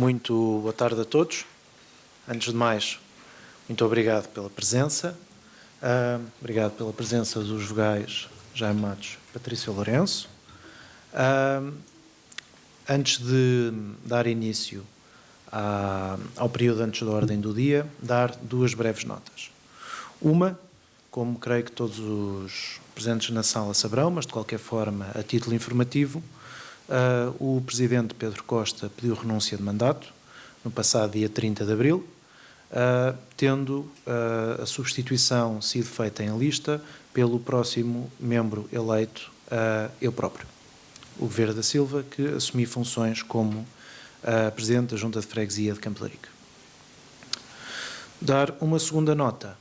Muito boa tarde a todos. Antes de mais, muito obrigado pela presença. Obrigado pela presença dos vogais Jaime Matos e Patrícia Lourenço. Antes de dar início ao período antes da ordem do dia, dar duas breves notas. Uma, como creio que todos os presentes na sala saberão, mas de qualquer forma, a título informativo, o Presidente Pedro Costa pediu renúncia de mandato no passado dia 30 de abril, tendo a substituição sido feita em lista pelo próximo membro eleito, eu próprio, o Vieira da Silva, que assumi funções como Presidente da Junta de Freguesia de Campo de Ourique. Dar uma segunda nota.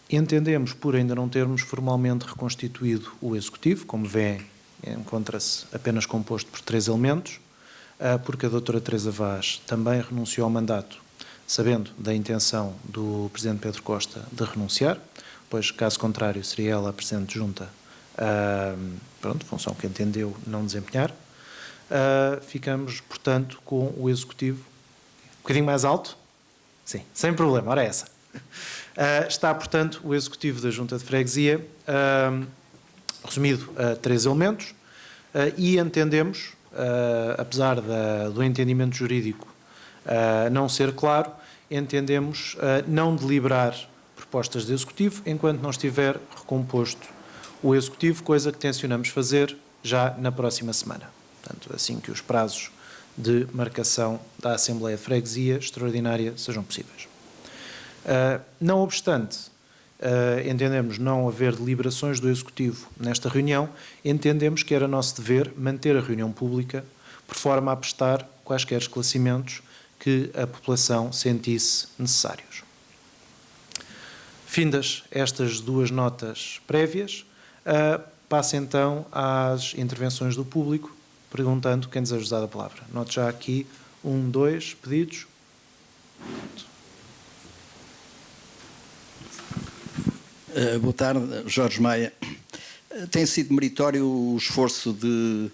Entendemos, por ainda não termos formalmente reconstituído o Executivo, como vêem, encontra-se apenas composto por 3 elementos, porque a doutora Teresa Vaz também renunciou ao mandato, sabendo da intenção do Presidente Pedro Costa de renunciar, pois, caso contrário, seria ela a Presidente de Junta, função que entendeu não desempenhar. Ficamos, portanto, com o Executivo um bocadinho mais alto? Sim, sem problema, ora é essa. Está, portanto, o Executivo da Junta de Freguesia, resumido a 3 elementos, e entendemos, apesar do entendimento jurídico não ser claro, entendemos não deliberar propostas de Executivo enquanto não estiver recomposto o Executivo, coisa que tencionamos fazer já na próxima semana. Portanto, assim que os prazos de marcação da Assembleia de Freguesia extraordinária sejam possíveis. Não obstante, entendemos não haver deliberações do Executivo nesta reunião, entendemos que era nosso dever manter a reunião pública por forma a prestar quaisquer esclarecimentos que a população sentisse necessários. Findas estas duas notas prévias, passo então às intervenções do público, perguntando quem deseja usar a palavra. Note já aqui 1, 2 pedidos. Boa tarde, Jorge Maia. Tem sido meritório o esforço de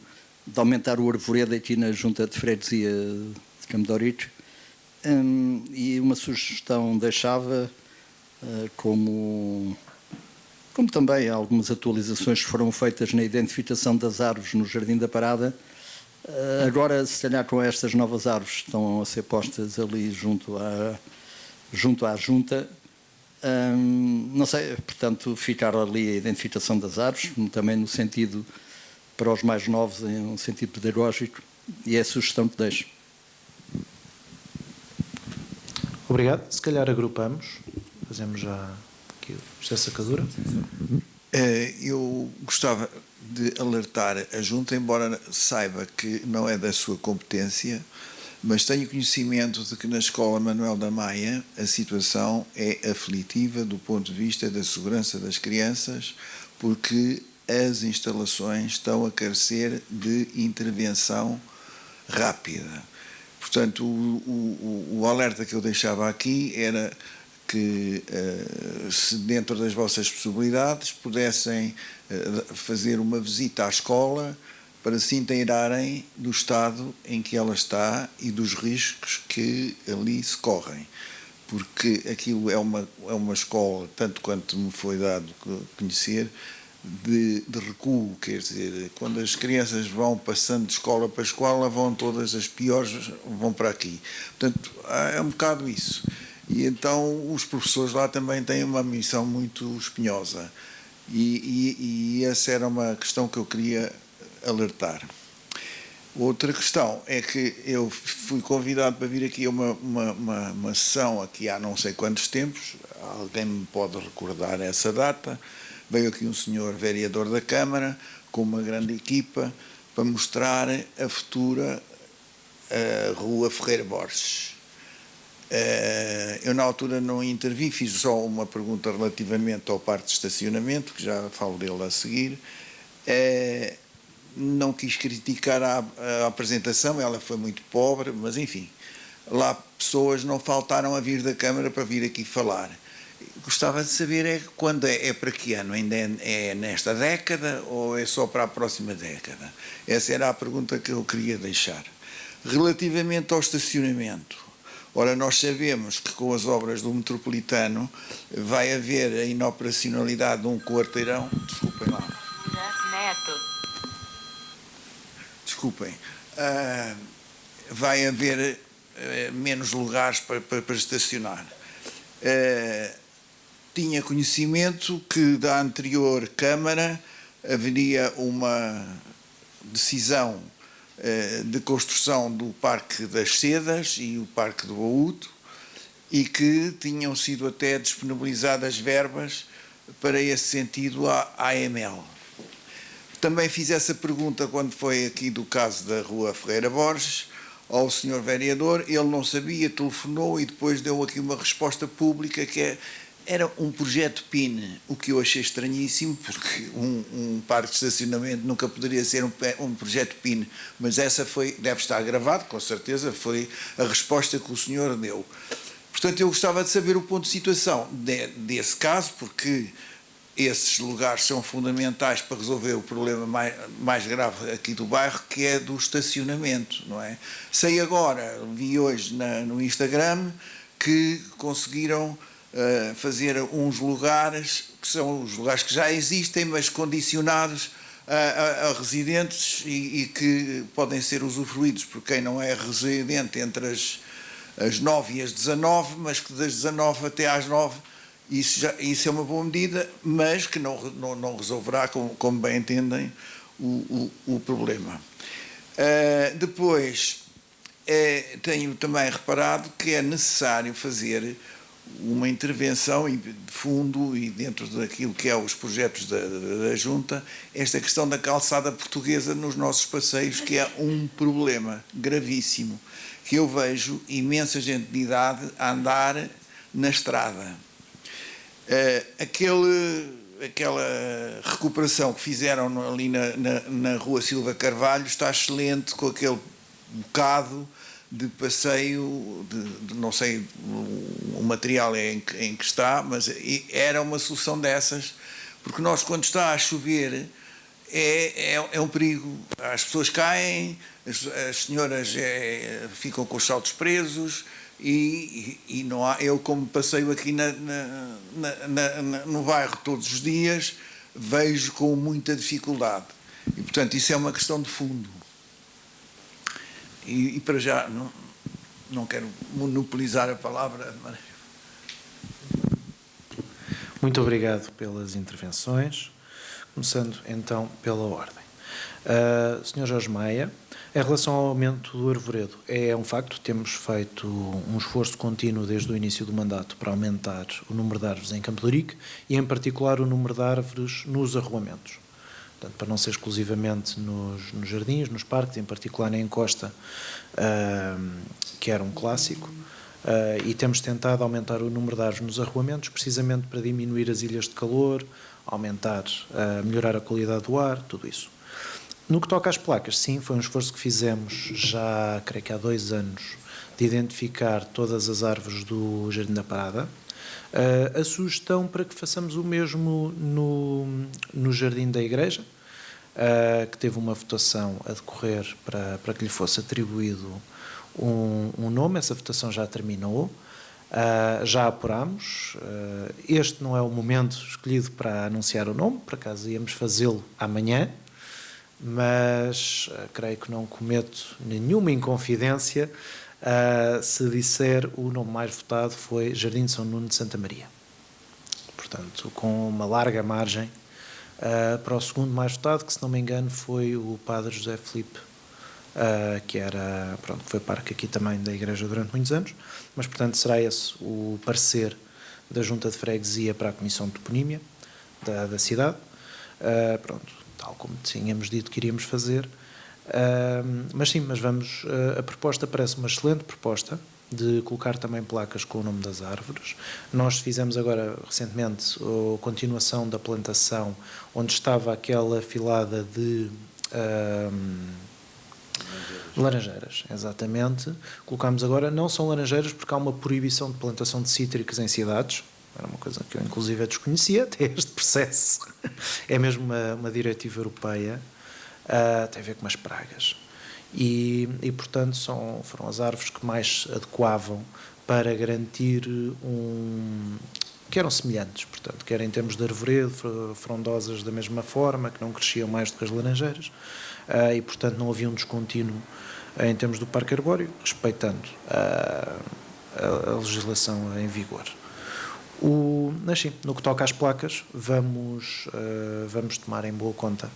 aumentar o arvoredo aqui na Junta de Freguesia de Campo de Ourique, e uma sugestão deixava, como também algumas atualizações que foram feitas na identificação das árvores no Jardim da Parada. Agora, se calhar com estas novas árvores que estão a ser postas ali junto à Junta, não sei, portanto, ficar ali a identificação das árvores, também no sentido, para os mais novos, em um sentido pedagógico, e é a sugestão que deixo. Obrigado. Se calhar agrupamos, fazemos já aqui esta sacadura. Eu gostava de alertar a Junta, embora saiba que não é da sua competência, mas tenho conhecimento de que na Escola Manuel da Maia a situação é aflitiva do ponto de vista da segurança das crianças, porque as instalações estão a carecer de intervenção rápida. Portanto, o alerta que eu deixava aqui era que, se dentro das vossas possibilidades, pudessem fazer uma visita à escola para se inteirarem do estado em que ela está e dos riscos que ali se correm. Porque aquilo é uma escola, tanto quanto me foi dado conhecer, de recuo, quer dizer, quando as crianças vão passando de escola para escola, vão todas as piores, vão para aqui. Portanto, é um bocado isso. E então os professores lá também têm uma missão muito espinhosa. E essa era uma questão que eu queria alertar. Outra questão é que eu fui convidado para vir aqui a uma sessão aqui há não sei quantos tempos, alguém me pode recordar essa data. Veio aqui um senhor vereador da Câmara com uma grande equipa para mostrar a futura Rua Ferreira Borges. Eu na altura não intervi, fiz só uma pergunta relativamente ao parque de estacionamento, que já falo dele a seguir. Não quis criticar a apresentação, ela foi muito pobre, mas enfim, lá pessoas não faltaram a vir da Câmara para vir aqui falar. Gostava de saber quando é para que ano? Ainda é nesta década ou é só para a próxima década? Essa era a pergunta que eu queria deixar. Relativamente ao estacionamento, ora, nós sabemos que com as obras do metropolitano vai haver a inoperacionalidade de um quarteirão. Desculpem lá. Desculpem. Vai haver menos lugares para estacionar. Tinha conhecimento que da anterior Câmara haveria uma decisão de construção do Parque das Sedas e o Parque do Baúto e que tinham sido até disponibilizadas verbas para esse sentido à AML. Também fiz essa pergunta quando foi aqui do caso da Rua Ferreira Borges ao senhor vereador, ele não sabia, telefonou e depois deu aqui uma resposta pública que era um projeto PIN, o que eu achei estranhíssimo, porque um parque de estacionamento nunca poderia ser um projeto PIN, mas essa deve estar gravado, com certeza, foi a resposta que o senhor deu. Portanto, eu gostava de saber o ponto de situação desse caso, porque esses lugares são fundamentais para resolver o problema mais grave aqui do bairro, que é do estacionamento, não é? Sei agora, vi hoje no Instagram, que conseguiram fazer uns lugares, que são os lugares que já existem, mas condicionados a residentes e que podem ser usufruídos por quem não é residente entre as 9 e as 19, mas que das 19 até às 9, isso é uma boa medida, mas que não resolverá, como bem entendem, o problema. Depois, tenho também reparado que é necessário fazer uma intervenção de fundo e dentro daquilo que é os projetos da Junta, esta questão da calçada portuguesa nos nossos passeios, que é um problema gravíssimo, que eu vejo imensa gente de idade a andar na estrada. Aquela recuperação que fizeram ali na Rua Silva Carvalho está excelente, com aquele bocado de passeio, não sei o material em que está, mas era uma solução dessas, porque nós, quando está a chover, é um perigo. As pessoas caem, as senhoras ficam com os saltos presos e não há. Eu, como passeio aqui no bairro todos os dias, vejo com muita dificuldade. E, portanto, isso é uma questão de fundo. E para já, não quero monopolizar a palavra. Muito obrigado pelas intervenções. Começando então pela ordem. Sr. Jorge Maia, em relação ao aumento do arvoredo, é um facto, temos feito um esforço contínuo desde o início do mandato para aumentar o número de árvores em Campo de Ourique e, em particular, o número de árvores nos arruamentos. Portanto, para não ser exclusivamente nos jardins, nos parques, em particular na encosta, que era um clássico, e temos tentado aumentar o número de árvores nos arruamentos, precisamente para diminuir as ilhas de calor, melhorar a qualidade do ar, tudo isso. No que toca às placas, sim, foi um esforço que fizemos já, creio que há 2 anos, de identificar todas as árvores do Jardim da Parada. A sugestão para que façamos o mesmo no Jardim da Igreja, que teve uma votação a decorrer para que lhe fosse atribuído um nome. Essa votação já terminou, já apurámos. Este não é o momento escolhido para anunciar o nome, por acaso íamos fazê-lo amanhã, mas creio que não cometo nenhuma inconfidência se disser o nome mais votado foi Jardim de São Nuno de Santa Maria. Portanto, com uma larga margem para o segundo mais votado, que, se não me engano, foi o Padre José Filipe, que foi parque aqui também da Igreja durante muitos anos, mas, portanto, será esse o parecer da Junta de Freguesia para a Comissão de Toponímia da cidade. Tal como tínhamos dito que iríamos fazer. Mas vamos. A proposta parece uma excelente proposta, de colocar também placas com o nome das árvores. Nós fizemos agora, recentemente, a continuação da plantação, onde estava aquela filada de laranjeiras, exatamente. Colocámos agora, não são laranjeiras, porque há uma proibição de plantação de cítricos em cidades. Era uma coisa que eu, inclusive, desconhecia até este processo. É mesmo uma diretiva europeia, tem a ver com as pragas. portanto, foram as árvores que mais se adequavam para garantir que eram semelhantes, portanto, quer em termos de arvoredo, frondosas da mesma forma, que não cresciam mais do que as laranjeiras, e, portanto, não havia um descontínuo em termos do parque arbóreo, respeitando a legislação em vigor. Mas sim, no que toca às placas, vamos tomar em boa conta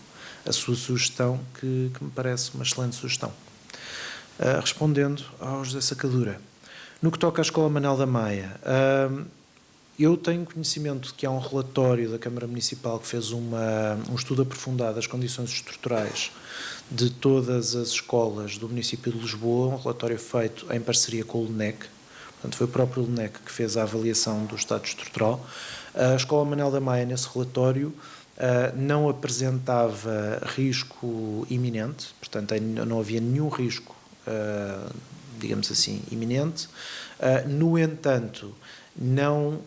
a sua sugestão, que me parece uma excelente sugestão. Respondendo ao José Sacadura, no que toca à Escola Manel da Maia, eu tenho conhecimento de que há um relatório da Câmara Municipal que fez um estudo aprofundado das condições estruturais de todas as escolas do município de Lisboa, um relatório feito em parceria com o LNEC. Portanto, foi o próprio LNEC que fez a avaliação do estado estrutural. A Escola Manel da Maia, nesse relatório, não apresentava risco iminente, portanto, não havia nenhum risco, digamos assim, iminente. No entanto, não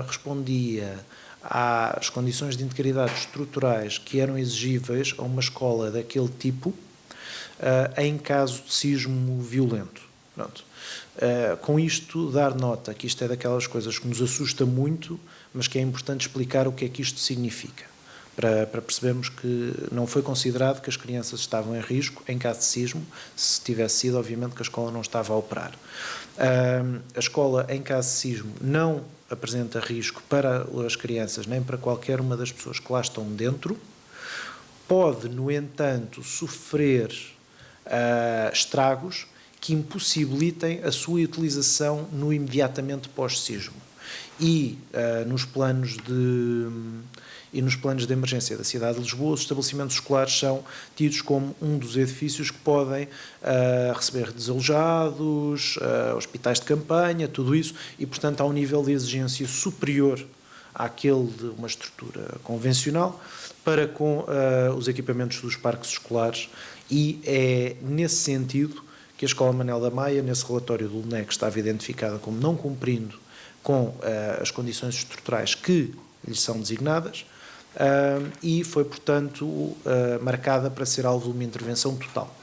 respondia às condições de integridade estruturais que eram exigíveis a uma escola daquele tipo em caso de sismo violento. Pronto. Com isto, dar nota que isto é daquelas coisas que nos assusta muito, mas que é importante explicar o que é que isto significa, para percebermos que não foi considerado que as crianças estavam em risco em caso de sismo. Se tivesse sido, obviamente que a escola não estava a operar. A escola, em caso de sismo, não apresenta risco para as crianças, nem para qualquer uma das pessoas que lá estão dentro. Pode, no entanto, sofrer estragos que impossibilitem a sua utilização no imediatamente pós-sismo. E nos planos de emergência da cidade de Lisboa, os estabelecimentos escolares são tidos como um dos edifícios que podem receber desalojados, hospitais de campanha, tudo isso, e, portanto, há um nível de exigência superior àquele de uma estrutura convencional para com os equipamentos dos parques escolares, e é nesse sentido que a Escola Manel da Maia, nesse relatório do LNEC, estava identificada como não cumprindo com as condições estruturais que lhes são designadas, e foi, portanto, marcada para ser alvo de uma intervenção total.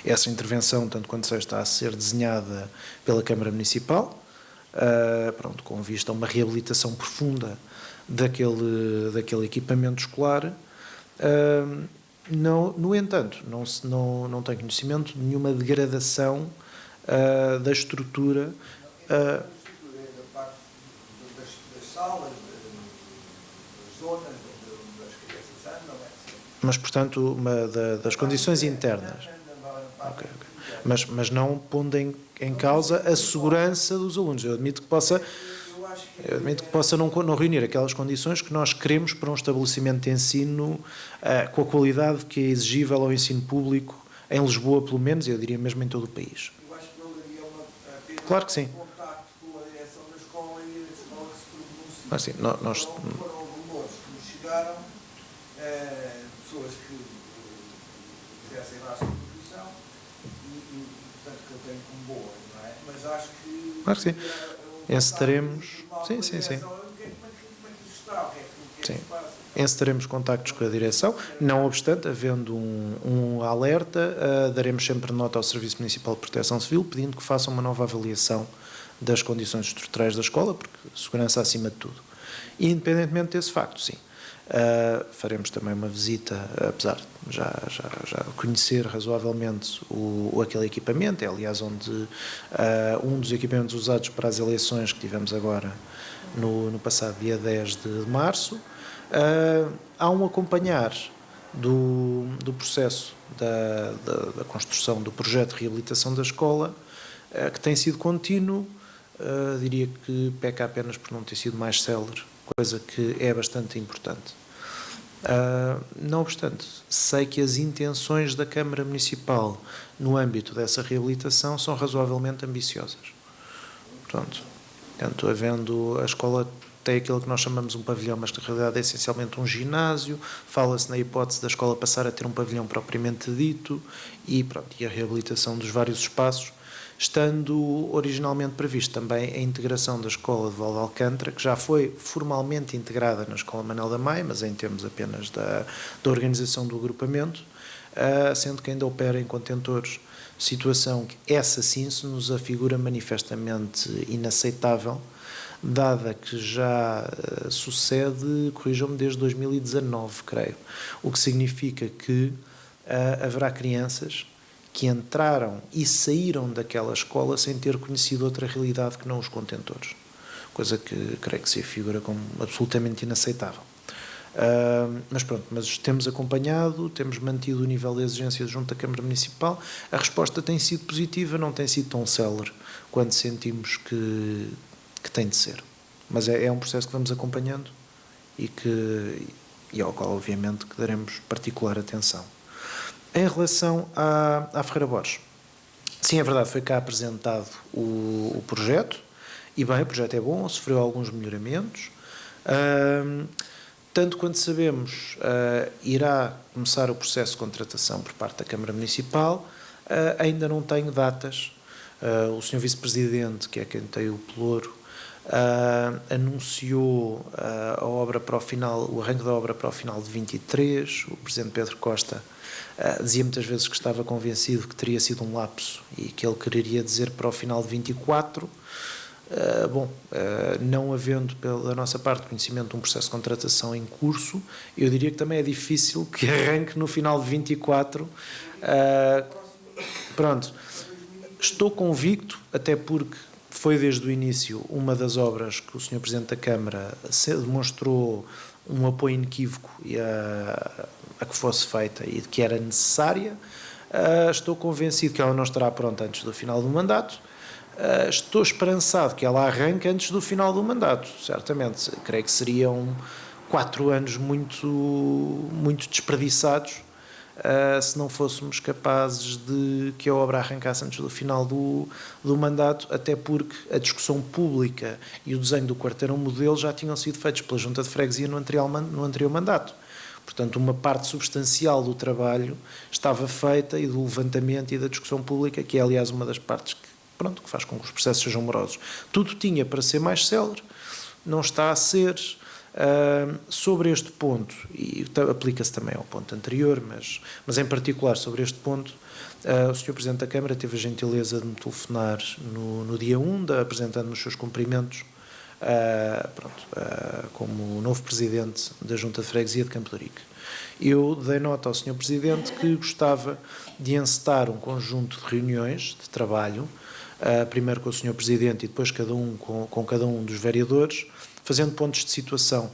Essa intervenção, tanto quanto sei, está a ser desenhada pela Câmara Municipal, com vista a uma reabilitação profunda daquele equipamento escolar. No entanto, não tenho conhecimento de nenhuma degradação da estrutura. Da parte das salas, das zonas onde as crianças andam, etc. Mas, portanto, das condições internas. Okay. Mas não pondo em causa a segurança dos alunos. Eu admito que possa não reunir aquelas condições que nós queremos para um estabelecimento de ensino com a qualidade que é exigível ao ensino público em Lisboa, pelo menos, e eu diria mesmo em todo o país. Eu acho que não havia Claro que sim. contacto com a direção da escola e a escola que se pronuncia. Mas, sim, nós... Foram rumores que nos chegaram, pessoas que exercem a sua profissão e, portanto, que eu tenho como boa, não é? Mas acho que... Claro que sim. Encetaremos... Sim. Encetaremos contactos com a direção. Não obstante, havendo um alerta, daremos sempre nota ao Serviço Municipal de Proteção Civil, pedindo que façam uma nova avaliação das condições estruturais da escola, porque segurança acima de tudo. E, independentemente desse facto, sim. Faremos também uma visita, apesar de já conhecer razoavelmente aquele equipamento, é aliás onde um dos equipamentos usados para as eleições que tivemos agora no passado dia 10 de março. Há um acompanhar do processo da construção do projeto de reabilitação da escola, que tem sido contínuo. Diria que peca apenas por não ter sido mais célere, coisa que é bastante importante. Não obstante, sei que as intenções da Câmara Municipal no âmbito dessa reabilitação são razoavelmente ambiciosas. Portanto, havendo a escola tem aquilo que nós chamamos um pavilhão, mas que na realidade é essencialmente um ginásio. Fala-se na hipótese da escola passar a ter um pavilhão propriamente dito e a reabilitação dos vários espaços, estando originalmente previsto também a integração da escola de Val de Alcântara, que já foi formalmente integrada na Escola Manel da Maia, mas em termos apenas da organização do agrupamento, sendo que ainda opera em contentores, situação que essa sim se nos afigura manifestamente inaceitável, dada que já sucede, corrijam-me, desde 2019, creio, o que significa que haverá crianças que entraram e saíram daquela escola sem ter conhecido outra realidade que não os contentores, coisa que creio que se afigura como absolutamente inaceitável. Mas pronto, mas temos acompanhado, temos mantido o nível de exigência junto à Câmara Municipal, a resposta tem sido positiva, não tem sido tão célere quanto sentimos que tem de ser, mas é um processo que vamos acompanhando e ao qual obviamente que daremos particular atenção. Em relação à Ferreira Borges, sim, é verdade, foi cá apresentado o projeto, e bem, o projeto é bom, sofreu alguns melhoramentos. Tanto quanto sabemos, irá começar o processo de contratação por parte da Câmara Municipal. Ainda não tenho datas. O Sr. Vice-Presidente, que é quem tem o pelouro, anunciou a obra para o final, o arranque da obra para o final de 23. O Presidente Pedro Costa dizia muitas vezes que estava convencido que teria sido um lapso e que ele quereria dizer para o final de 24. Não havendo pela nossa parte conhecimento de um processo de contratação em curso, eu diria que também é difícil que arranque no final de 24. Pronto, estou convicto, até porque foi desde o início uma das obras que o Sr. Presidente da Câmara demonstrou um apoio inequívoco a que fosse feita e de que era necessária. Estou convencido que ela não estará pronta antes do final do mandato. Estou esperançado que ela arranque antes do final do mandato, certamente. Creio que seriam 4 anos muito desperdiçados se não fôssemos capazes de que a obra arrancasse antes do final do mandato, até porque a discussão pública e o desenho do quarteirão modelo já tinham sido feitos pela Junta de Freguesia no anterior mandato. Portanto, uma parte substancial do trabalho estava feita, e do levantamento e da discussão pública, que é, aliás, uma das partes que faz com que os processos sejam morosos. Tudo tinha para ser mais célere, não está a ser. Sobre este ponto, e aplica-se também ao ponto anterior, mas em particular sobre este ponto, o Sr. Presidente da Câmara teve a gentileza de me telefonar no dia 1, apresentando-me os seus cumprimentos, como novo Presidente da Junta de Freguesia de Campo de Ourique. Eu dei nota ao Sr. Presidente que gostava de encetar um conjunto de reuniões de trabalho, primeiro com o Sr. Presidente e depois com cada um dos vereadores, fazendo pontos de situação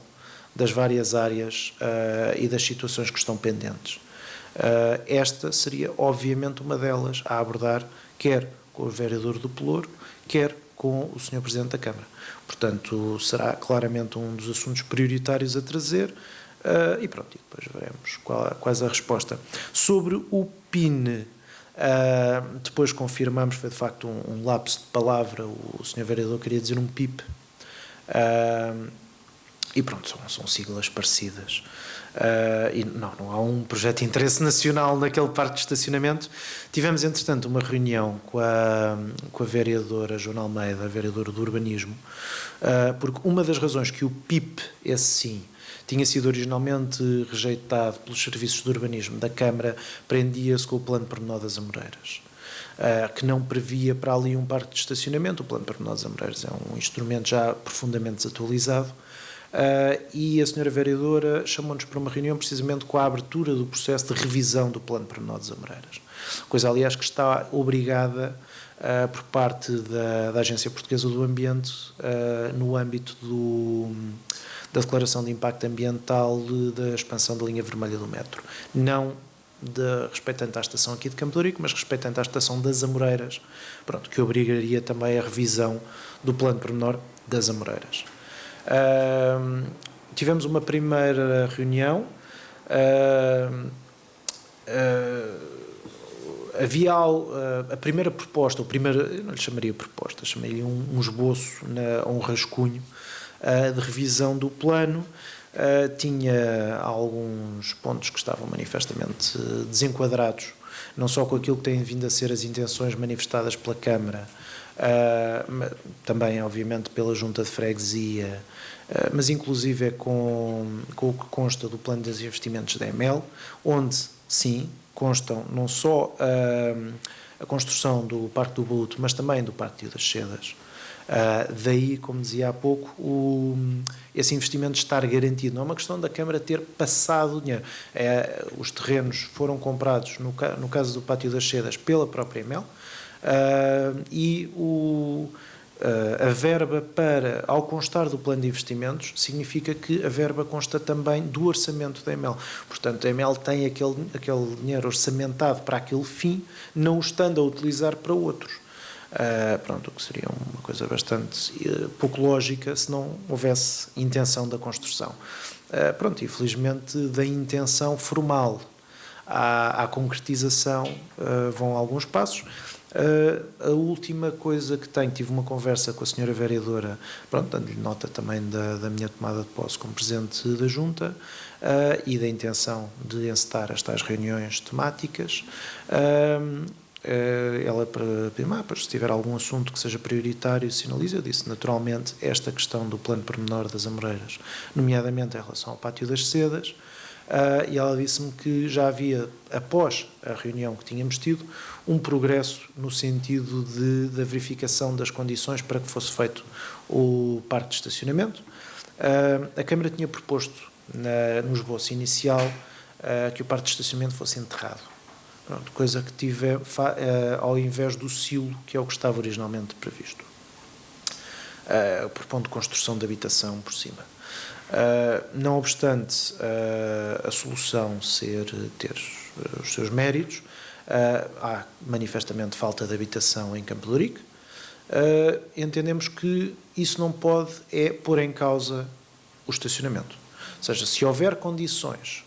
das várias áreas e das situações que estão pendentes. Esta seria, obviamente, uma delas a abordar, quer com o vereador do Pelouro, quer com o Sr. Presidente da Câmara. Portanto, será claramente um dos assuntos prioritários a trazer e pronto, e depois veremos qual é a resposta. Sobre o PIN, depois confirmamos, foi de facto um lapso de palavra, o Sr. Vereador queria dizer um PIP, e pronto, são siglas parecidas. E não há um projeto de interesse nacional naquele parque de estacionamento. Tivemos, entretanto, uma reunião com a vereadora Joana Almeida, a vereadora do Urbanismo, porque uma das razões que o PIP, esse sim, tinha sido originalmente rejeitado pelos serviços de urbanismo da Câmara, prendia-se com o Plano Pormenor das Amoreiras, que não previa para ali um parque de estacionamento. O Plano Pormenor das Amoreiras é um instrumento já profundamente desatualizado, e a senhora vereadora chamou-nos para uma reunião precisamente com a abertura do processo de revisão do Plano Pormenor das Amoreiras, coisa, aliás, que está obrigada por parte da Agência Portuguesa do Ambiente, no âmbito da Declaração de Impacto Ambiental da expansão da linha vermelha do metro. Não respeitante à estação aqui de Campo de Ourique, mas respeitante à estação das Amoreiras, pronto, que obrigaria também a revisão do Plano Pormenor das Amoreiras. Tivemos uma primeira reunião, havia a primeira proposta, eu não lhe chamaria proposta, chamaria um esboço, um rascunho de revisão do plano. Tinha alguns pontos que estavam manifestamente desenquadrados, não só com aquilo que têm vindo a ser as intenções manifestadas pela Câmara, também, obviamente, pela Junta de Freguesia, mas inclusive com o que consta do Plano de Investimentos da EML, onde sim, constam não só a construção do Parque do Baúto, mas também do Pátio das Sedas. Daí, como dizia há pouco, esse investimento estar garantido. Não é uma questão da Câmara ter passado o dinheiro. Os terrenos foram comprados, no caso do Pátio das Sedas, pela própria EML, e a verba ao constar do plano de investimentos, significa que a verba consta também do orçamento da EML. Portanto, a EML tem aquele dinheiro orçamentado para aquele fim, não o estando a utilizar para outros. O que seria uma coisa bastante pouco lógica se não houvesse intenção da construção. Infelizmente, da intenção formal à concretização vão alguns passos. A última coisa que tive uma conversa com a senhora vereadora, dando-lhe nota também da minha tomada de posse como Presidente da Junta e da intenção de encetar estas reuniões temáticas. Ela para se tiver algum assunto que seja prioritário, sinaliza. Eu disse naturalmente esta questão do plano pormenor das Amoreiras, nomeadamente em relação ao Pátio das Sedas, e ela disse-me que já havia, após a reunião que tínhamos tido, um progresso no sentido da verificação das condições para que fosse feito o parque de estacionamento. A Câmara tinha proposto, no esboço inicial, que o parque de estacionamento fosse enterrado. Coisa que tive ao invés do silo, que é o que estava originalmente previsto. Por ponto de construção de habitação por cima. Não obstante a solução ter os seus méritos, há manifestamente falta de habitação em Campo de Ourique. Entendemos que isso não pode pôr em causa o estacionamento. Ou seja, se houver condições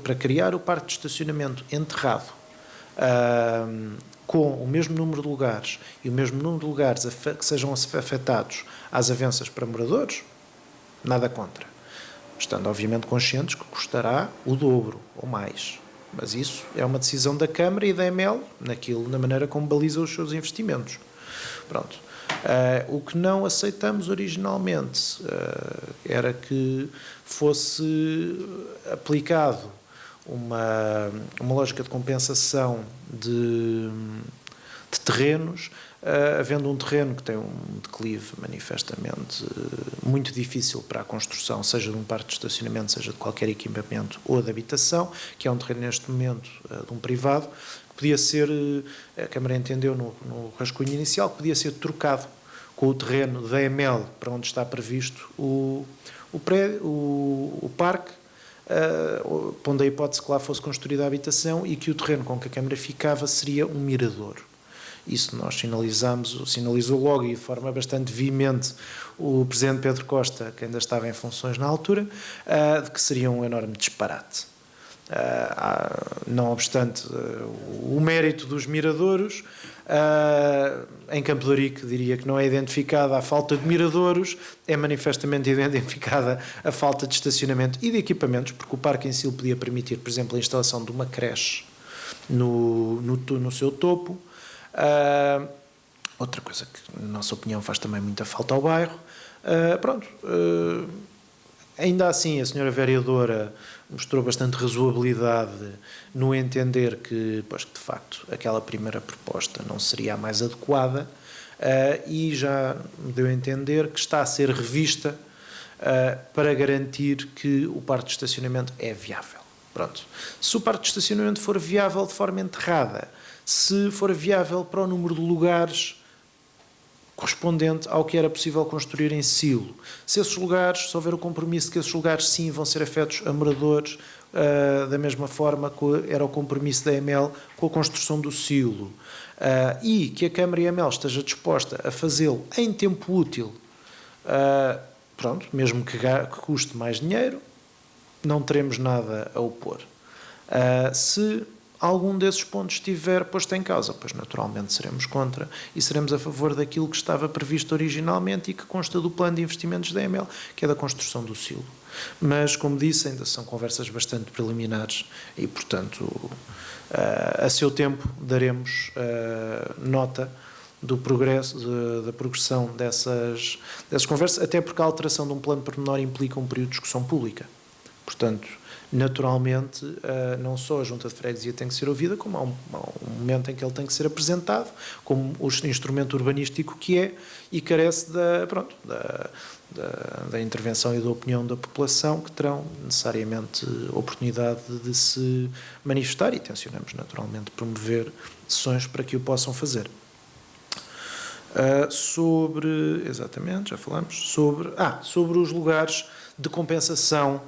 para criar o parque de estacionamento enterrado com o mesmo número de lugares e o mesmo número de lugares que sejam afetados às avanças para moradores, nada contra. Estando obviamente conscientes que custará o dobro ou mais. Mas isso é uma decisão da Câmara e da EML, na maneira como baliza os seus investimentos. O que não aceitamos originalmente era que fosse aplicado uma lógica de compensação de terrenos, havendo um terreno que tem um declive manifestamente muito difícil para a construção, seja de um parque de estacionamento, seja de qualquer equipamento ou de habitação, que é um terreno neste momento de um privado, que podia ser, a Câmara entendeu no rascunho inicial, que podia ser trocado com o terreno da EML, para onde está previsto o parque, pondo a hipótese que lá fosse construída a habitação e que o terreno com que a Câmara ficava seria um miradouro. Isso nós sinalizou logo e de forma bastante veemente o Presidente Pedro Costa, que ainda estava em funções na altura, de que seria um enorme disparate. Não obstante o mérito dos miradouros, em Campo de Ourique diria que não é identificada a falta de miradouros, é manifestamente identificada a falta de estacionamento e de equipamentos, porque o parque em si podia permitir, por exemplo, a instalação de uma creche no seu topo. Outra coisa que, na nossa opinião, faz também muita falta ao bairro. Ainda assim, a senhora vereadora mostrou bastante razoabilidade no entender que, de facto, aquela primeira proposta não seria a mais adequada, e já me deu a entender que está a ser revista para garantir que o parque de estacionamento é viável. Se o parque de estacionamento for viável de forma enterrada, se for viável para o número de lugares correspondente ao que era possível construir em silo, se esses lugares, se houver o compromisso de que esses lugares sim vão ser afetos a moradores, da mesma forma que era o compromisso da EML com a construção do silo, e que a Câmara e a EML esteja disposta a fazê-lo em tempo útil, mesmo que custe mais dinheiro, não teremos nada a opor. Se algum desses pontos estiver posto em causa, pois naturalmente seremos contra e seremos a favor daquilo que estava previsto originalmente e que consta do plano de investimentos da EML, que é da construção do silo. Mas, como disse, ainda são conversas bastante preliminares e, portanto, a seu tempo daremos nota do progresso, da progressão dessas conversas, até porque a alteração de um plano pormenor implica um período de discussão pública. Portanto, naturalmente, não só a Junta de Freguesia tem que ser ouvida, como há um momento em que ele tem que ser apresentado como o instrumento urbanístico que é, e carece da intervenção e da opinião da população, que terão necessariamente oportunidade de se manifestar, e tencionamos naturalmente promover sessões para que o possam fazer. Exatamente, já falamos, sobre os lugares de compensação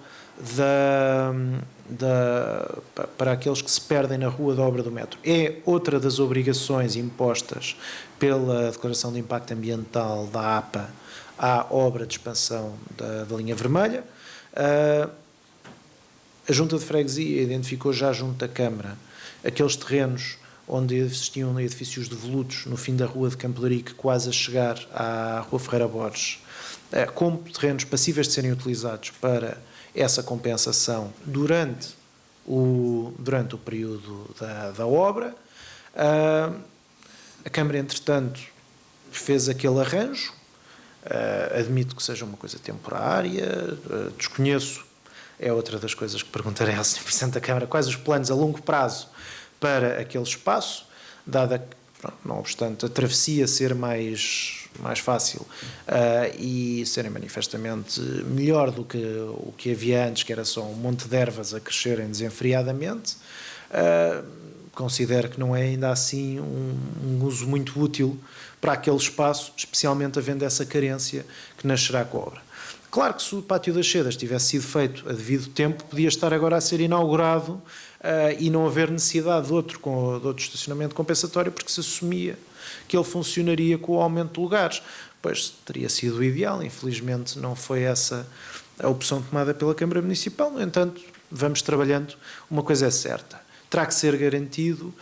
para aqueles que se perdem na rua da obra do metro. É outra das obrigações impostas pela Declaração de Impacto Ambiental da APA à obra de expansão da linha vermelha. A Junta de Freguesia identificou já junto da Câmara aqueles terrenos onde existiam edifícios devolutos no fim da rua de Campo de Ourique, quase a chegar à Rua Ferreira Borges, como terrenos passíveis de serem utilizados para essa compensação durante o período da obra. A Câmara, entretanto, fez aquele arranjo. Admito que seja uma coisa temporária, desconheço, é outra das coisas que perguntarei ao Sr. Presidente da Câmara, quais os planos a longo prazo para aquele espaço, dada que, não obstante a travessia ser mais fácil e serem manifestamente melhor do que o que havia antes, que era só um monte de ervas a crescerem desenfreadamente, considero que não é ainda assim um uso muito útil para aquele espaço, especialmente havendo essa carência que nascerá com a obra. Claro que se o Pátio das Sedas tivesse sido feito a devido tempo, podia estar agora a ser inaugurado e não haver necessidade de outro estacionamento compensatório, porque se assumia que ele funcionaria com o aumento de lugares. Pois teria sido o ideal, infelizmente não foi essa a opção tomada pela Câmara Municipal. No entanto, vamos trabalhando, uma coisa é certa, terá que ser garantido.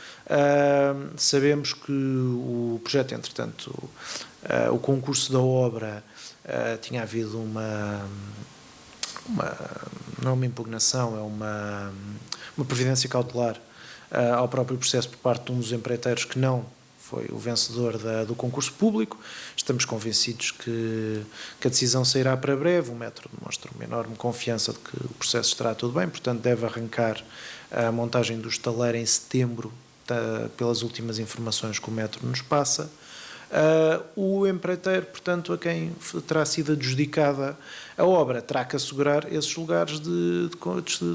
Sabemos que o projeto, entretanto, o concurso da obra, tinha havido não é uma impugnação, é uma previdência cautelar ao próprio processo por parte de um dos empreiteiros que não foi o vencedor do concurso público. Estamos convencidos que a decisão sairá para breve. O Metro demonstra uma enorme confiança de que o processo estará tudo bem, portanto deve arrancar a montagem do estaleiro em setembro, pelas últimas informações que o Metro nos passa. O empreiteiro, portanto, a quem terá sido adjudicada a obra, terá que assegurar esses lugares de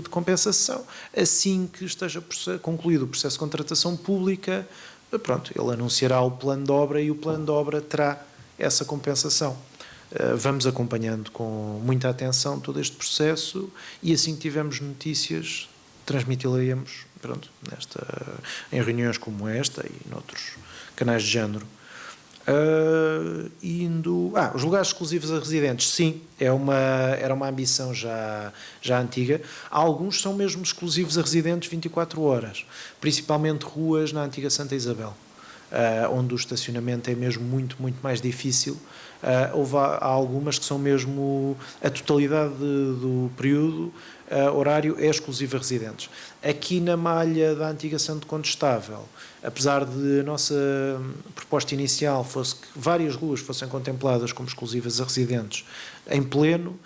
compensação. Assim que esteja concluído o processo de contratação pública, ele anunciará o plano de obra e o plano de obra terá essa compensação. Vamos acompanhando com muita atenção todo este processo e assim que tivermos notícias, transmiti-las em reuniões como esta e noutros canais de género. Os lugares exclusivos a residentes, sim, era uma ambição já antiga. Alguns são mesmo exclusivos a residentes 24 horas, principalmente ruas na antiga Santa Isabel, onde o estacionamento é mesmo muito, muito mais difícil. Há algumas que são mesmo a totalidade do período horário é exclusivo a residentes. Aqui na malha da antiga Santo Condestável, apesar de a nossa proposta inicial fosse que várias ruas fossem contempladas como exclusivas a residentes em pleno,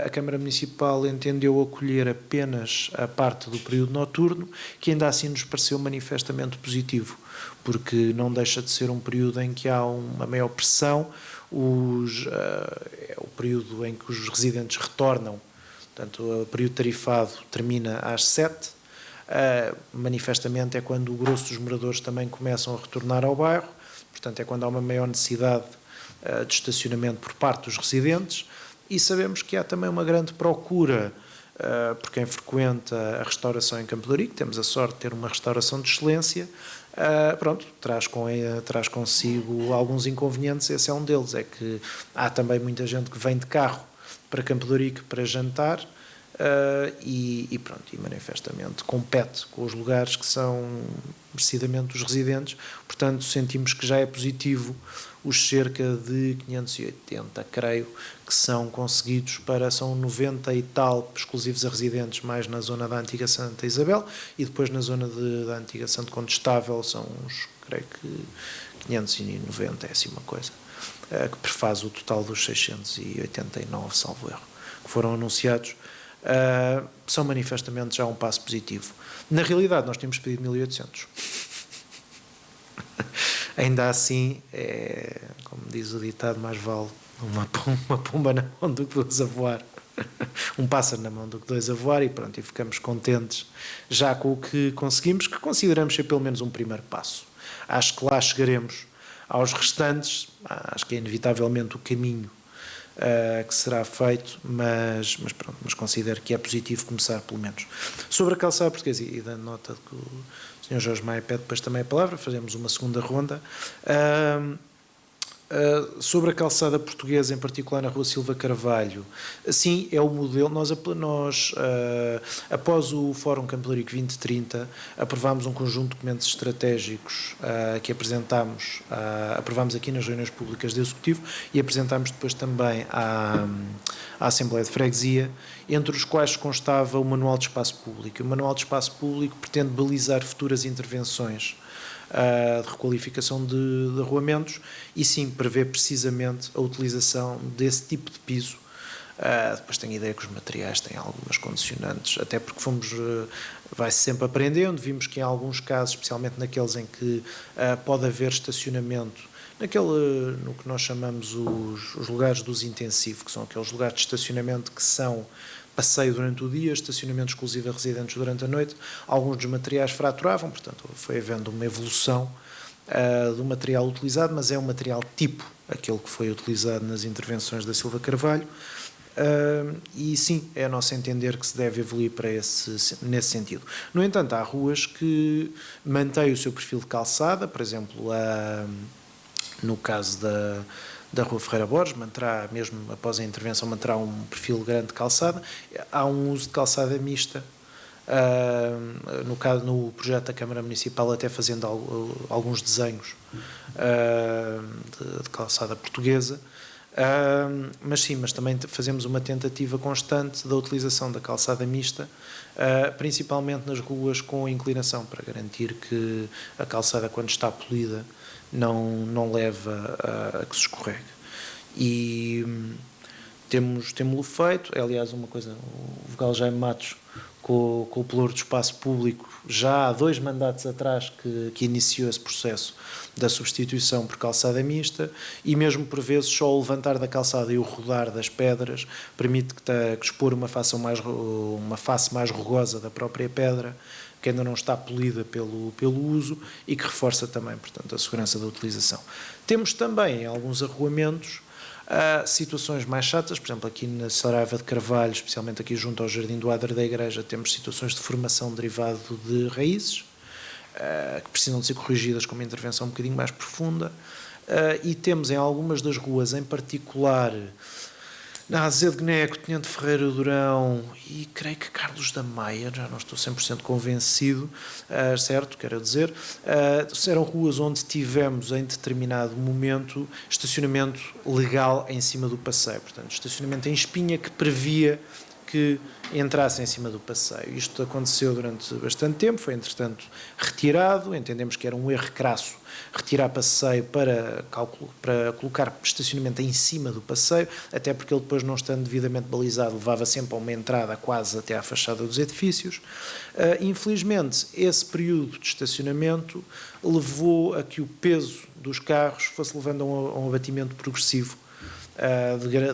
a Câmara Municipal entendeu acolher apenas a parte do período noturno, que ainda assim nos pareceu manifestamente positivo, porque não deixa de ser um período em que há uma maior pressão, é o período em que os residentes retornam. Portanto, o período tarifado termina às 7, manifestamente é quando o grosso dos moradores também começam a retornar ao bairro, portanto é quando há uma maior necessidade de estacionamento por parte dos residentes, e sabemos que há também uma grande procura por quem frequenta a restauração em Campo de Ourique. Temos a sorte de ter uma restauração de excelência, traz consigo alguns inconvenientes. Esse é um deles, é que há também muita gente que vem de carro para Campo de Ourique para jantar e manifestamente compete com os lugares que são merecidamente dos residentes. Portanto, sentimos que já é positivo os cerca de 580, creio, que são conseguidos são 90 e tal exclusivos a residentes, mais na zona da antiga Santa Isabel, e depois na zona da antiga Santo Condestável são uns, creio que 590, é assim uma coisa, que prefaz o total dos 689, salvo erro, que foram anunciados. são manifestamente já um passo positivo. Na realidade, nós tínhamos pedido 1.800. Ainda assim, como diz o ditado, mais vale uma pomba na mão do que 2 a voar. Um pássaro na mão do que 2 a voar, e pronto, e ficamos contentes já com o que conseguimos, que consideramos ser pelo menos um primeiro passo. Acho que lá chegaremos aos restantes, acho que é inevitavelmente o caminho que será feito, mas pronto, mas considero que é positivo começar pelo menos. Sobre a calçada portuguesa, e dando nota de que o Sr. Jorge Maia pede depois também a palavra, fazemos uma segunda ronda. Sobre a calçada portuguesa, em particular na Rua Silva Carvalho, sim, é o modelo. Nós após o Fórum Campo de Ourique 2030, aprovámos um conjunto de documentos estratégicos que aprovámos aqui nas reuniões públicas do Executivo e apresentámos depois também à Assembleia de Freguesia, entre os quais constava o Manual de Espaço Público. O Manual de Espaço Público pretende balizar futuras intervenções de requalificação de arruamentos e sim prevê precisamente a utilização desse tipo de piso. Depois tenho a ideia que os materiais têm algumas condicionantes, até porque vai-se sempre aprendendo. Vimos que em alguns casos, especialmente naqueles em que pode haver estacionamento, no que nós chamamos os lugares de uso intensivo, que são aqueles lugares de estacionamento que são passeio durante o dia, estacionamento exclusivo a residentes durante a noite, alguns dos materiais fraturavam, portanto foi havendo uma evolução do material utilizado, mas é um material tipo aquele que foi utilizado nas intervenções da Silva Carvalho, e sim, é a nosso entender que se deve evoluir nesse sentido. No entanto, há ruas que mantêm o seu perfil de calçada, por exemplo, no caso da Rua Ferreira Borges, manterá, mesmo após a intervenção, manterá um perfil grande de calçada. Há um uso de calçada mista, no projeto da Câmara Municipal, até fazendo alguns desenhos de calçada portuguesa. Mas também fazemos uma tentativa constante da utilização da calçada mista, principalmente nas ruas com inclinação, para garantir que a calçada, quando está polida, não leva a que se escorregue. E temos-lo feito. É, aliás, uma coisa, o vogal Jaime Matos, com o Pelouro do Espaço Público, já há 2 mandatos atrás que iniciou esse processo da substituição por calçada mista, e mesmo por vezes só o levantar da calçada e o rodar das pedras permite que expor uma face mais rugosa da própria pedra, que ainda não está polida pelo uso, e que reforça também, portanto, a segurança da utilização. Temos também, em alguns arruamentos, situações mais chatas, por exemplo, aqui na Saraiva de Carvalho, especialmente aqui junto ao Jardim do Adro da Igreja, temos situações de formação derivado de raízes, que precisam de ser corrigidas com uma intervenção um bocadinho mais profunda, e temos em algumas das ruas, em particular na Azevedo Guiné, Tenente Ferreira Durão e creio que Carlos da Maia, já não estou 100% convencido, certo, quero dizer, eram ruas onde tivemos em determinado momento estacionamento legal em cima do passeio, portanto estacionamento em espinha que previa que entrasse em cima do passeio. Isto aconteceu durante bastante tempo, foi entretanto retirado, entendemos que era um erro crasso retirar passeio para colocar estacionamento em cima do passeio, até porque ele depois, não estando devidamente balizado, levava sempre a uma entrada quase até à fachada dos edifícios. Infelizmente, esse período de estacionamento levou a que o peso dos carros fosse levando a um abatimento progressivo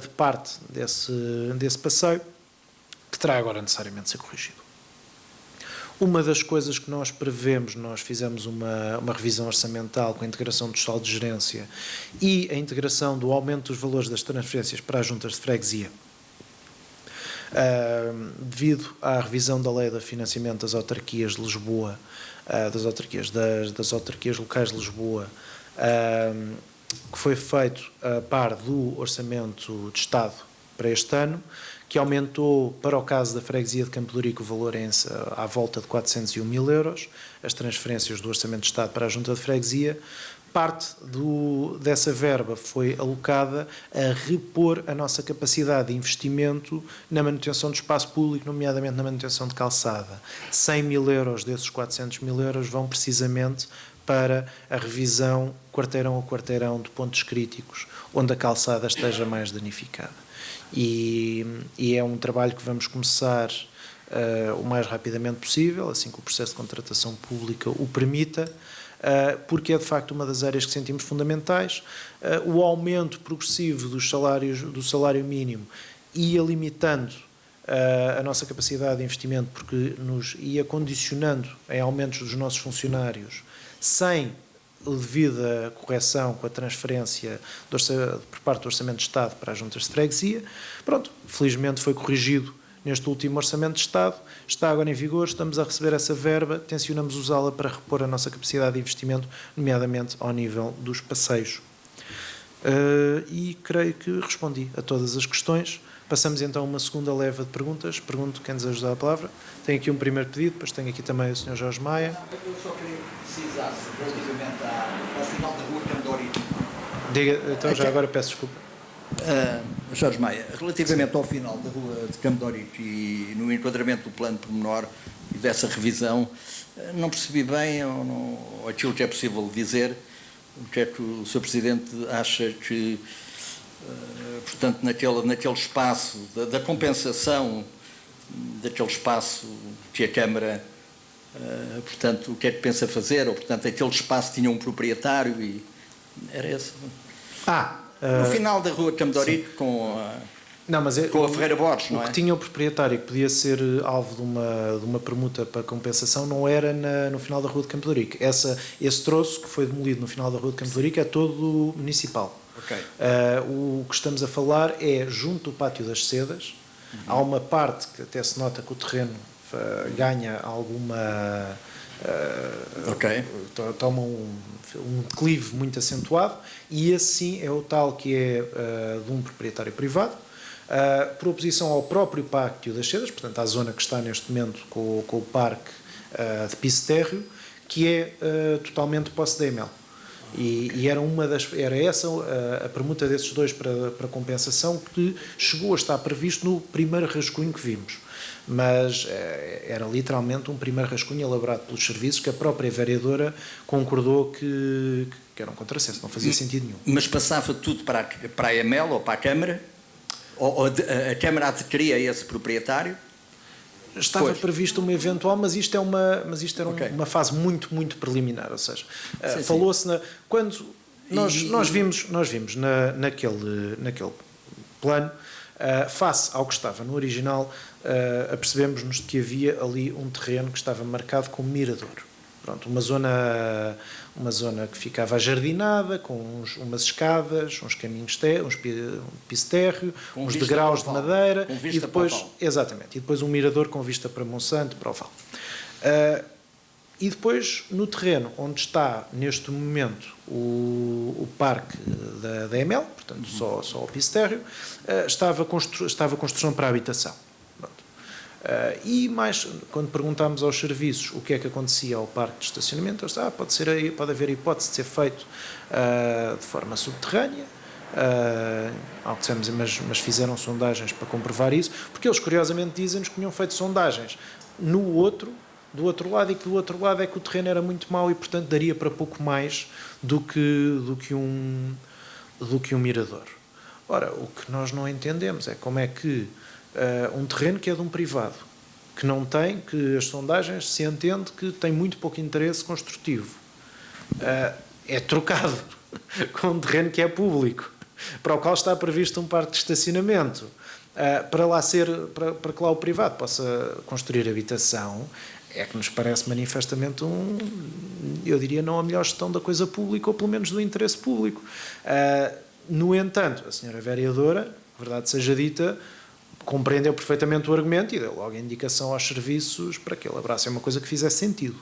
de parte desse passeio, que terá agora necessariamente de ser corrigido. Uma das coisas que nós prevemos, nós fizemos uma revisão orçamental com a integração do saldo de gerência e a integração do aumento dos valores das transferências para as juntas de freguesia, devido à revisão da lei de financiamento das autarquias de Lisboa, das autarquias locais de Lisboa, que foi feito a par do Orçamento de Estado para este ano, que aumentou, para o caso da freguesia de Campo de Ourique, o valor à volta de 401 mil euros, as transferências do Orçamento de Estado para a Junta de Freguesia. Parte dessa verba foi alocada a repor a nossa capacidade de investimento na manutenção do espaço público, nomeadamente na manutenção de calçada. 100 mil euros desses 400 mil euros vão precisamente para a revisão quarteirão a quarteirão de pontos críticos onde a calçada esteja mais danificada. E é um trabalho que vamos começar o mais rapidamente possível, assim que o processo de contratação pública o permita, porque é de facto uma das áreas que sentimos fundamentais. O aumento progressivo dos salários, do salário mínimo ia limitando a nossa capacidade de investimento, porque nos ia condicionando em aumentos dos nossos funcionários sem a devida correção com a transferência por parte do Orçamento de Estado para as juntas de freguesia. Pronto, felizmente foi corrigido neste último Orçamento de Estado, está agora em vigor, estamos a receber essa verba, tencionamos usá-la para repor a nossa capacidade de investimento, nomeadamente ao nível dos passeios. E creio que respondi a todas as questões. Passamos então a uma segunda leva de perguntas. Pergunto quem deseja usar a palavra. Tenho aqui um primeiro pedido, depois tenho aqui também o Sr. Jorge Maia. Eu só queria que precisasse relativamente ao final da rua Candori. Diga, então já agora peço desculpa. Jorge Maia, relativamente ao final da rua de Campodorito e no enquadramento do plano pormenor e dessa revisão, não percebi bem ou aquilo que é possível dizer, o que é que o Sr. Presidente acha que, portanto, naquele espaço da compensação, daquele espaço que a Câmara, portanto, o que é que pensa fazer, ou, portanto, aquele espaço tinha um proprietário e era esse. No final da rua Campodorito com a Ferreira Borges, não é? O que tinha o proprietário que podia ser alvo de uma permuta para compensação não era no final da rua de Campodorico. Esse troço que foi demolido no final da rua de Campodorico é todo municipal. Okay. O que estamos a falar é junto do Pátio das Sedas. Há uma parte que até se nota que o terreno ganha alguma... toma um declive muito acentuado, e esse sim é o tal que é de um proprietário privado, por oposição ao próprio Pátio das Sedas, portanto à zona que está neste momento com o parque de piso térreo, que é totalmente posse da EML. E era essa a permuta desses dois para compensação, que chegou a estar previsto no primeiro rascunho que vimos. Mas era literalmente um primeiro rascunho elaborado pelos serviços que a própria vereadora concordou que era um contrassenso, não fazia sentido nenhum. Mas passava tudo para a EML ou para a Câmara? Ou a Câmara adquiria esse proprietário? Estava previsto uma eventual, mas isto era uma fase muito, muito preliminar, ou seja, falou-se quando nós vimos naquele plano, face ao que estava no original, apercebemos-nos que havia ali um terreno que estava marcado como mirador. Pronto, uma zona que ficava ajardinada, com umas escadas, uns caminhos, um piso térreo, uns degraus de madeira, e depois, exatamente, e depois um mirador com vista para Monsanto, para o Val. E depois, no terreno onde está, neste momento, o parque da EML, portanto, só o piso térreo, estava a construção para a habitação. E mais, quando perguntámos aos serviços o que é que acontecia ao parque de estacionamento, eles disseram, pode haver a hipótese de ser feito de forma subterrânea, mas fizeram sondagens para comprovar isso, porque eles curiosamente dizem-nos que tinham feito sondagens do outro lado, e que do outro lado é que o terreno era muito mau e, portanto, daria para pouco mais do que um mirador. Ora, o que nós não entendemos é como é que um terreno que é de um privado, que as sondagens se entende que tem muito pouco interesse construtivo, é trocado com um terreno que é público, para o qual está previsto um parque de estacionamento, para que lá o privado possa construir habitação, é que nos parece manifestamente eu diria, não a melhor gestão da coisa pública, ou pelo menos do interesse público. No entanto, a senhora vereadora, verdade seja dita, compreendeu perfeitamente o argumento e deu logo a indicação aos serviços para que elaborassem uma coisa que fizesse sentido.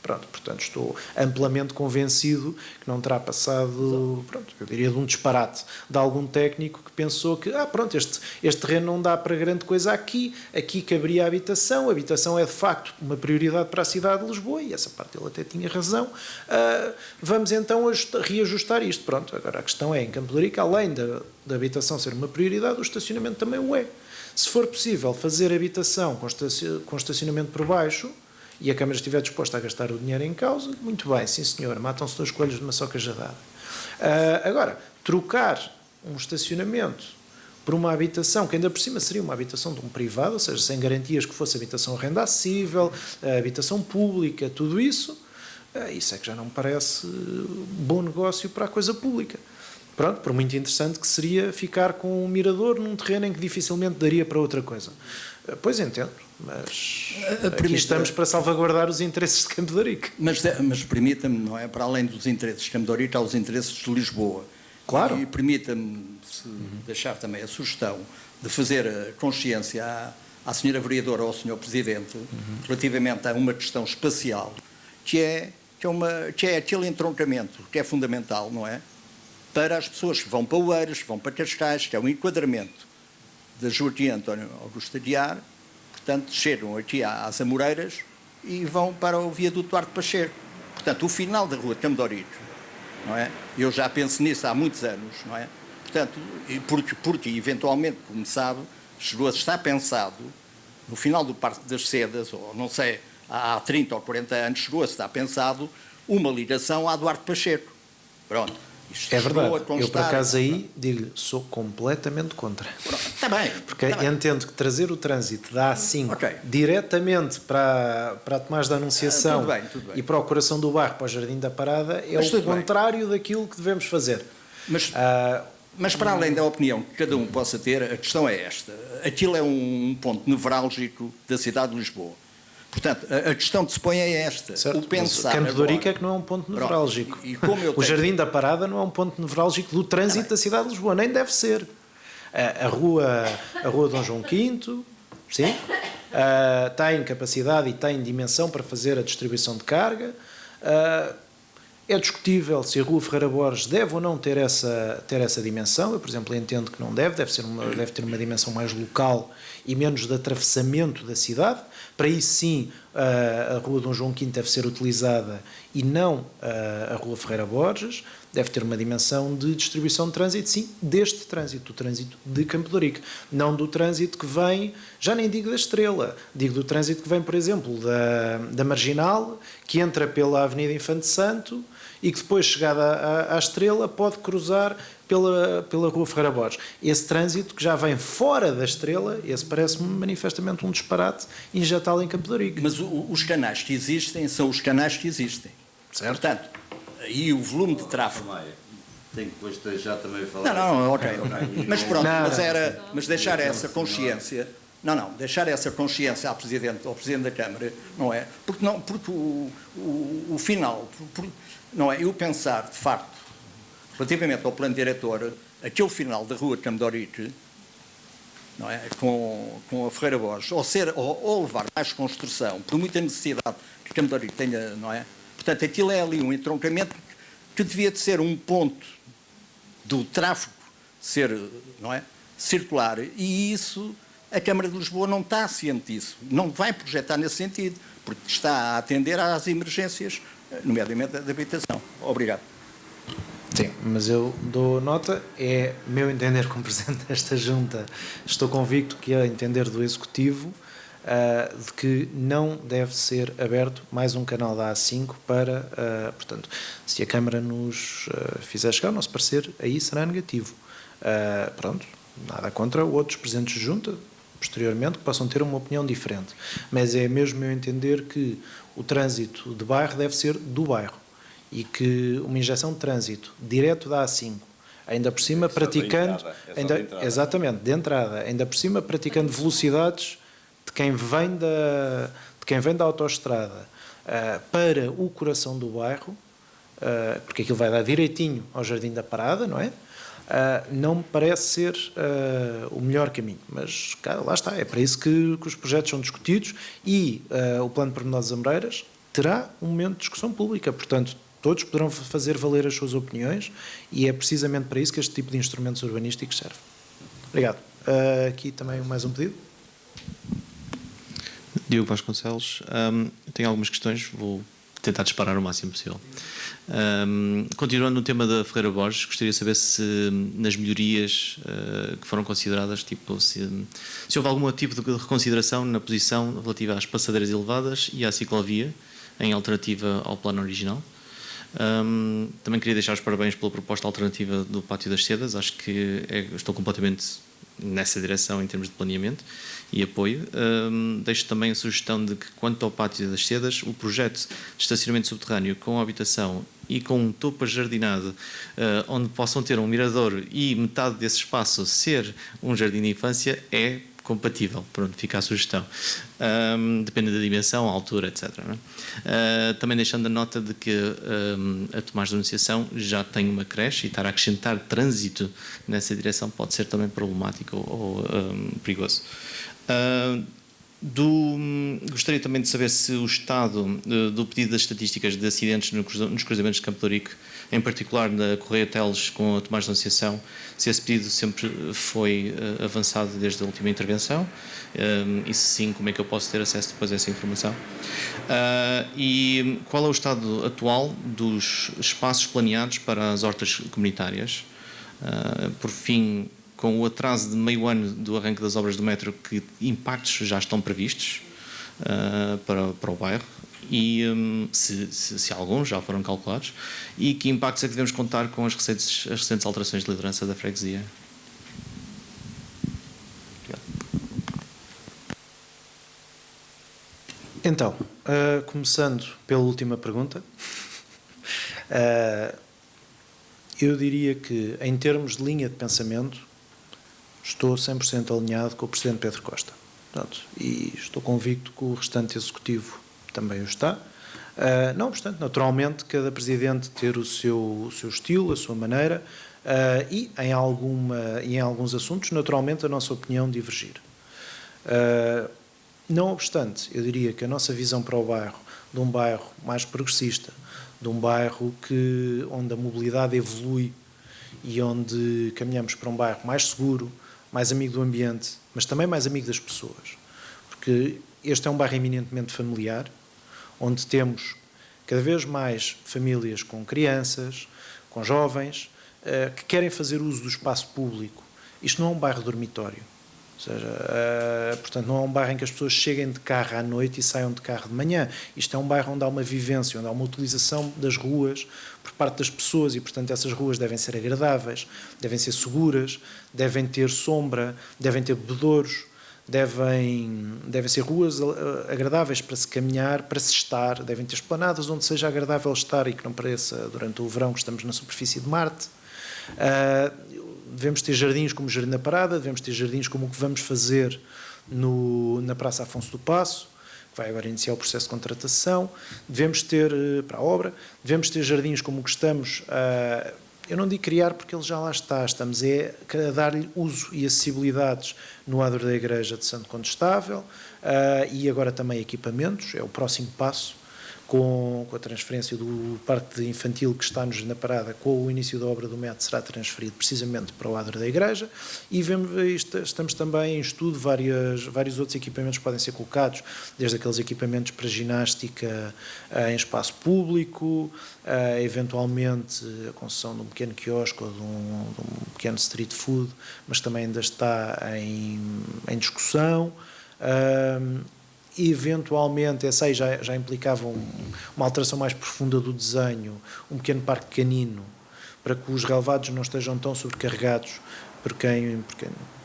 Pronto, portanto, estou amplamente convencido que não terá passado, eu diria, de um disparate de algum técnico que pensou que, este terreno não dá para grande coisa aqui caberia a habitação é de facto uma prioridade para a cidade de Lisboa, e essa parte ele até tinha razão, vamos então reajustar isto. Pronto, agora a questão é, em Campo de Ourique, além da habitação ser uma prioridade, o estacionamento também o é. Se for possível fazer habitação com estacionamento por baixo, e a Câmara estiver disposta a gastar o dinheiro em causa, muito bem, sim senhor, matam-se 2 coelhos de uma só cajadada. Agora, trocar um estacionamento por uma habitação, que ainda por cima seria uma habitação de um privado, ou seja, sem garantias que fosse habitação renda acessível, habitação pública, tudo isso, isso é que já não me parece bom negócio para a coisa pública. Pronto, por muito interessante que seria ficar com um mirador num terreno em que dificilmente daria para outra coisa. Pois entendo, mas aqui estamos para salvaguardar os interesses de Campo de Ourique. Mas permita-me, não é? Para além dos interesses de Campo de Ourique, há os interesses de Lisboa. Claro. E permita-me deixar também a sugestão de fazer consciência à senhora vereadora ou ao senhor presidente relativamente a uma questão espacial que é aquele entroncamento que é fundamental, não é? Para as pessoas que vão para Oeiras, que vão para Cascais, que é um enquadramento da Joaquim António Augusto Aguiar, portanto, chegam aqui às Amoreiras e vão para o viaduto Duarte Pacheco. Portanto, o final da rua de Campo de Ourique, não é? Eu já penso nisso há muitos anos, não é? Portanto, porque eventualmente, como sabe, chegou a estar pensado, no final do Parque das Sedas, ou não sei, há 30 ou 40 anos, chegou a estar pensado uma ligação à Duarte Pacheco. Pronto. É verdade, eu por acaso aí digo-lhe, sou completamente contra. Está bem. Porque entendo que trazer o trânsito da A5 Okay. diretamente para Tomás da Anunciação tudo bem. e para o coração do bairro, para o Jardim da Parada, é o contrário daquilo que devemos fazer. Mas para além da opinião que cada um possa ter, a questão é esta. Aquilo é um ponto nevrálgico da cidade de Lisboa. Portanto, a questão que se põe é esta. Certo, o pensar Campo de Ourique é que não é um ponto nevrálgico. O Jardim da Parada não é um ponto nevrálgico do trânsito da cidade de Lisboa, nem deve ser. A rua Dom João V, sim, tem capacidade e tem dimensão para fazer a distribuição de carga. É discutível se a Rua Ferreira Borges deve ou não ter essa dimensão. Eu, por exemplo, entendo que não deve ter uma dimensão mais local e menos de atravessamento da cidade. Para isso, sim, a Rua Dom João V deve ser utilizada e não a Rua Ferreira Borges. Deve ter uma dimensão de distribuição de trânsito, sim, deste trânsito, do trânsito de Campo de Ourique. Não do trânsito que vem, já nem digo da Estrela, digo do trânsito que vem, por exemplo, da Marginal, que entra pela Avenida Infante Santo e que depois, chegada à Estrela, pode cruzar pela Rua Ferreira Borges. Esse trânsito que já vem fora da Estrela, esse parece-me manifestamente um disparate injetá-lo em Campo de Ourique. Mas os canais que existem são os canais que existem. Certo. Portanto, e o volume de tráfego... Tem que depois deixar também falar... Não, ok. Mas pronto, mas deixar essa consciência... deixar essa consciência ao Presidente da Câmara, não é? Porque o final... não é? Eu pensar, de facto, relativamente ao plano diretor, aquele final da rua de Campo de Ourique, não é? Com a Ferreira Borges, ou levar mais construção, por muita necessidade que Campo de Ourique tenha, não é? Portanto, aquilo é ali um entroncamento que devia de ser um ponto do tráfego ser, não é? Circular, e isso a Câmara de Lisboa não está ciente disso, não vai projetar nesse sentido, porque está a atender às emergências, nomeadamente da habitação. Obrigado. Sim, mas eu dou nota, é meu entender como Presidente desta Junta, estou convicto que é entender do Executivo de que não deve ser aberto mais um canal da A5 para, portanto, se a Câmara nos fizer chegar o nosso parecer, aí será negativo. Pronto, nada contra outros Presidentes de Junta, posteriormente, que possam ter uma opinião diferente, mas é mesmo meu entender que o trânsito de bairro deve ser do bairro e que uma injeção de trânsito direto da A5, ainda por cima praticando... Exatamente, de entrada, ainda por cima praticando velocidades de quem vem da autoestrada para o coração do bairro, porque aquilo vai dar direitinho ao Jardim da Parada, não é? Não me parece ser o melhor caminho, mas cara, lá está, é para isso que os projetos são discutidos e o Plano de Pormenor das Amoreiras terá um momento de discussão pública, portanto todos poderão fazer valer as suas opiniões e é precisamente para isso que este tipo de instrumentos urbanísticos serve. Obrigado. Aqui também mais um pedido. Diogo Vasconcelos, tenho algumas questões, vou tentar disparar o máximo possível. Continuando no tema da Ferreira Borges, gostaria de saber se nas melhorias que foram consideradas, tipo, se houve algum tipo de reconsideração na posição relativa às passadeiras elevadas e à ciclovia, em alternativa ao plano original. Também queria deixar os parabéns pela proposta alternativa do Pátio das Sedas. Acho que estou completamente nessa direção em termos de planeamento e apoio. Deixo também a sugestão de que, quanto ao Pátio das Sedas, o projeto de estacionamento subterrâneo com habitação e com um topo ajardinado, onde possam ter um mirador e metade desse espaço ser um jardim de infância, é compatível. Pronto, fica a sugestão. Depende da dimensão, altura, etc. Não é? Também deixando a nota de que a Tomás da Anunciação já tem uma creche e estar a acrescentar trânsito nessa direção pode ser também problemático ou perigoso. Gostaria também de saber se o estado do pedido das estatísticas de acidentes nos cruzamentos de Campo de Ourique, em particular na Correia Teles com a Tomás da Anunciação, se esse pedido sempre foi avançado desde a última intervenção, e se sim, como é que eu posso ter acesso depois a essa informação? E qual é o estado atual dos espaços planeados para as hortas comunitárias? Por fim, com o atraso de meio ano do arranque das obras do metro, que impactos já estão previstos para o bairro e se alguns já foram calculados, e que impactos é que devemos contar com as recentes alterações de liderança da freguesia? Então, começando pela última pergunta, eu diria que, em termos de linha de pensamento, estou 100% alinhado com o Presidente Pedro Costa. Portanto, e estou convicto que o restante Executivo também o está. Não obstante, naturalmente, cada Presidente ter o seu estilo, a sua maneira, e em alguns assuntos, naturalmente, a nossa opinião divergir. Não obstante, eu diria que a nossa visão para o bairro, de um bairro mais progressista, de um bairro onde a mobilidade evolui e onde caminhamos para um bairro mais seguro, mais amigo do ambiente, mas também mais amigo das pessoas. Porque este é um bairro eminentemente familiar, onde temos cada vez mais famílias com crianças, com jovens, que querem fazer uso do espaço público. Isto não é um bairro dormitório. Ou seja, portanto, não é um bairro em que as pessoas cheguem de carro à noite e saiam de carro de manhã. Isto é um bairro onde há uma vivência, onde há uma utilização das ruas por parte das pessoas e, portanto, essas ruas devem ser agradáveis, devem ser seguras, devem ter sombra, devem ter bebedouros, devem ser ruas agradáveis para se caminhar, para se estar, devem ter esplanadas onde seja agradável estar e que não pareça durante o verão que estamos na superfície de Marte. Devemos ter jardins como o Jardim da Parada, devemos ter jardins como o que vamos fazer na Praça Afonso do Paço, que vai agora iniciar o processo de contratação. Devemos ter, para a obra, devemos ter jardins como o que estamos eu não digo criar porque ele já lá está, estamos a dar-lhe uso e acessibilidades no adro da Igreja de Santo Condestável, e agora também equipamentos, é o próximo passo, com a transferência do parque infantil que está na Parada, com o início da obra do MET, será transferido precisamente para o adro da Igreja, e estamos também em estudo vários outros equipamentos que podem ser colocados, desde aqueles equipamentos para ginástica em espaço público, eventualmente a concessão de um pequeno quiosque ou de um pequeno street food, mas também ainda está em discussão. Eventualmente, essa aí já implicava uma alteração mais profunda do desenho, um pequeno parque canino, para que os relevados não estejam tão sobrecarregados por quem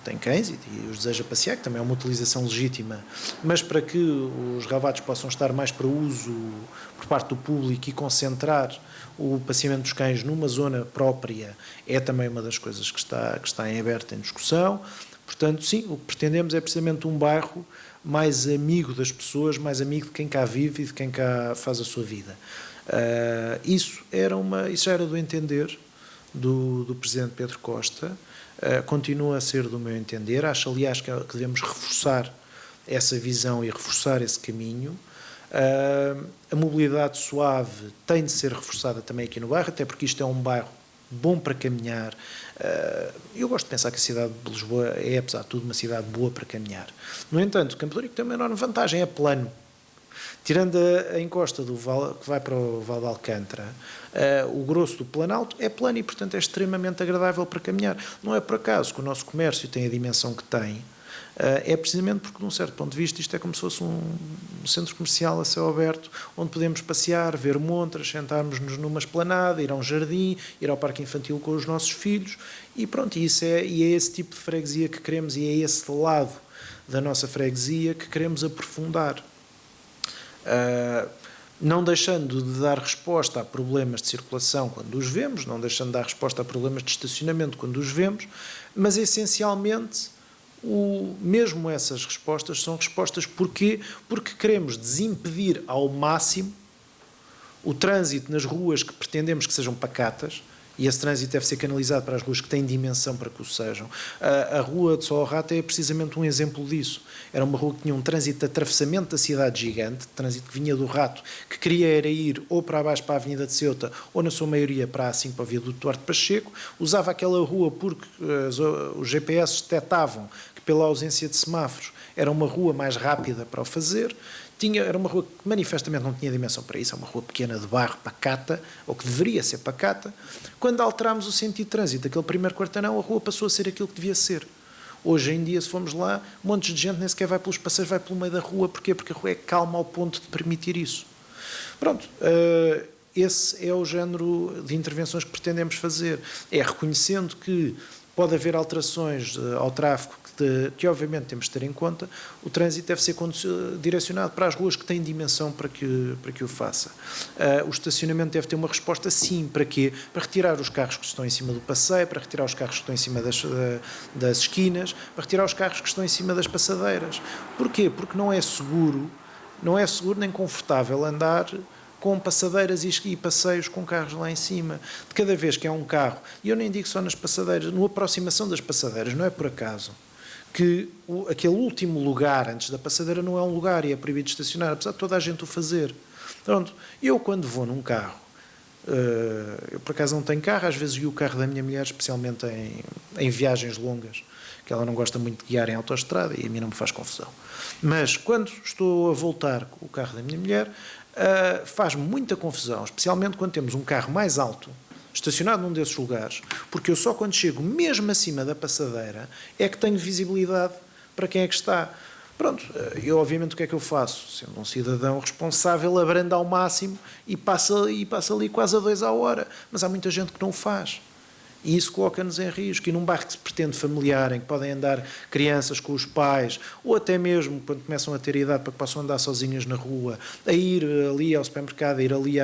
tem cães e os deseja passear, que também é uma utilização legítima, mas para que os relevados possam estar mais para uso por parte do público e concentrar o passeamento dos cães numa zona própria, é também uma das coisas que está em aberto, em discussão. Portanto, sim, o que pretendemos é precisamente um bairro mais amigo das pessoas, mais amigo de quem cá vive e de quem cá faz a sua vida. Isso já era do entender do Presidente Pedro Costa, continua a ser do meu entender. Acho, aliás, que devemos reforçar essa visão e reforçar esse caminho. A mobilidade suave tem de ser reforçada também aqui no bairro, até porque isto é um bairro bom para caminhar. Eu gosto de pensar que a cidade de Lisboa é, apesar de tudo, uma cidade boa para caminhar. No entanto, Campo de Ourique tem uma enorme vantagem, é plano. Tirando a encosta que vai para o Val de Alcântara, o grosso do Planalto é plano e, portanto, é extremamente agradável para caminhar. Não é por acaso que o nosso comércio tem a dimensão que tem, é precisamente porque, de um certo ponto de vista, isto é como se fosse um centro comercial a céu aberto, onde podemos passear, ver montras, sentarmos-nos numa esplanada, ir a um jardim, ir ao parque infantil com os nossos filhos, e pronto, e é esse tipo de freguesia que queremos, e é esse lado da nossa freguesia que queremos aprofundar. Não deixando de dar resposta a problemas de circulação quando os vemos, não deixando de dar resposta a problemas de estacionamento quando os vemos, mas essencialmente mesmo essas respostas são respostas porque queremos desimpedir ao máximo o trânsito nas ruas que pretendemos que sejam pacatas, e esse trânsito deve ser canalizado para as ruas que têm dimensão para que o sejam. A rua de Solrata é precisamente um exemplo disso. Era uma rua que tinha um trânsito de atravessamento da cidade gigante, trânsito que vinha do Rato, que queria era ir ou para baixo para a Avenida de Ceuta, ou na sua maioria para A5, para o viaduto Duarte Pacheco. Usava aquela rua porque os GPS detectavam que, pela ausência de semáforos, era uma rua mais rápida para o fazer. Era uma rua que manifestamente não tinha dimensão para isso, é uma rua pequena de barro, pacata, ou que deveria ser pacata. Quando alterámos o sentido de trânsito daquele primeiro quarteirão, a rua passou a ser aquilo que devia ser. Hoje em dia, se formos lá, montes de gente nem sequer vai pelos passeios, vai pelo meio da rua. Porquê? Porque a rua é calma ao ponto de permitir isso. Pronto, esse é o género de intervenções que pretendemos fazer. É reconhecendo que pode haver alterações ao tráfego que obviamente temos de ter em conta, o trânsito deve ser direcionado para as ruas que têm dimensão para que o faça. O estacionamento deve ter uma resposta sim, para quê? Para retirar os carros que estão em cima do passeio, para retirar os carros que estão em cima das esquinas, para retirar os carros que estão em cima das passadeiras. Porquê? Porque não é seguro nem confortável andar com passadeiras e passeios com carros lá em cima. De cada vez que há um carro, e eu nem digo só nas passadeiras, na aproximação das passadeiras, não é por acaso que aquele último lugar antes da passadeira não é um lugar e é proibido estacionar, apesar de toda a gente o fazer. Pronto, eu quando vou num carro, eu por acaso não tenho carro, às vezes guio o carro da minha mulher, especialmente em viagens longas, que ela não gosta muito de guiar em autoestrada e a mim não me faz confusão. Mas quando estou a voltar com o carro da minha mulher, faz muita confusão, especialmente quando temos um carro mais alto, estacionado num desses lugares, porque eu só quando chego mesmo acima da passadeira é que tenho visibilidade para quem é que está. Pronto, eu obviamente o que é que eu faço? Sendo um cidadão responsável, abrando ao máximo e passa ali quase a 2 à hora. Mas há muita gente que não o faz. E isso coloca-nos em risco. E num bairro que se pretende familiar, em que podem andar crianças com os pais, ou até mesmo, quando começam a ter idade para que possam andar sozinhas na rua, a ir ali ao supermercado, a ir ali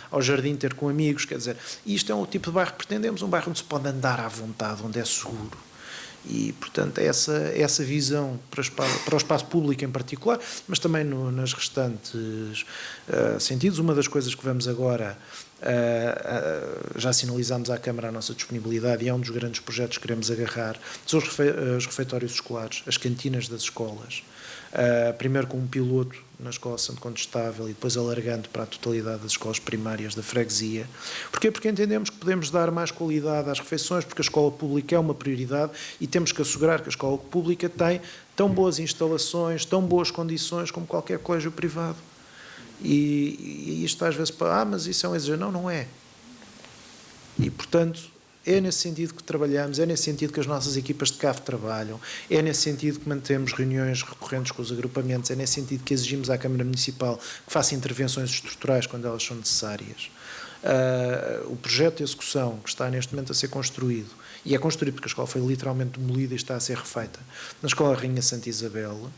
ao jardim ter com amigos, quer dizer, isto é o tipo de bairro que pretendemos, um bairro onde se pode andar à vontade, onde é seguro. E, portanto, essa visão para o espaço público em particular, mas também nas restantes sentidos. Uma das coisas que vamos agora, já sinalizámos à Câmara a nossa disponibilidade, e é um dos grandes projetos que queremos agarrar, são os refeitórios escolares, as cantinas das escolas. Primeiro com um piloto na Escola Santo Condestável e depois alargando para a totalidade das escolas primárias da freguesia. Porquê? Porque entendemos que podemos dar mais qualidade às refeições, porque a escola pública é uma prioridade e temos que assegurar que a escola pública tem tão boas instalações, tão boas condições como qualquer colégio privado. E isto às vezes, mas isso é um exagero. Não, não é. E, portanto, é nesse sentido que trabalhamos, é nesse sentido que as nossas equipas de CAF trabalham, é nesse sentido que mantemos reuniões recorrentes com os agrupamentos, é nesse sentido que exigimos à Câmara Municipal que faça intervenções estruturais quando elas são necessárias. O projeto de execução que está neste momento a ser construído, e é construído porque a escola foi literalmente demolida e está a ser refeita, na Escola Rainha Santa Isabel,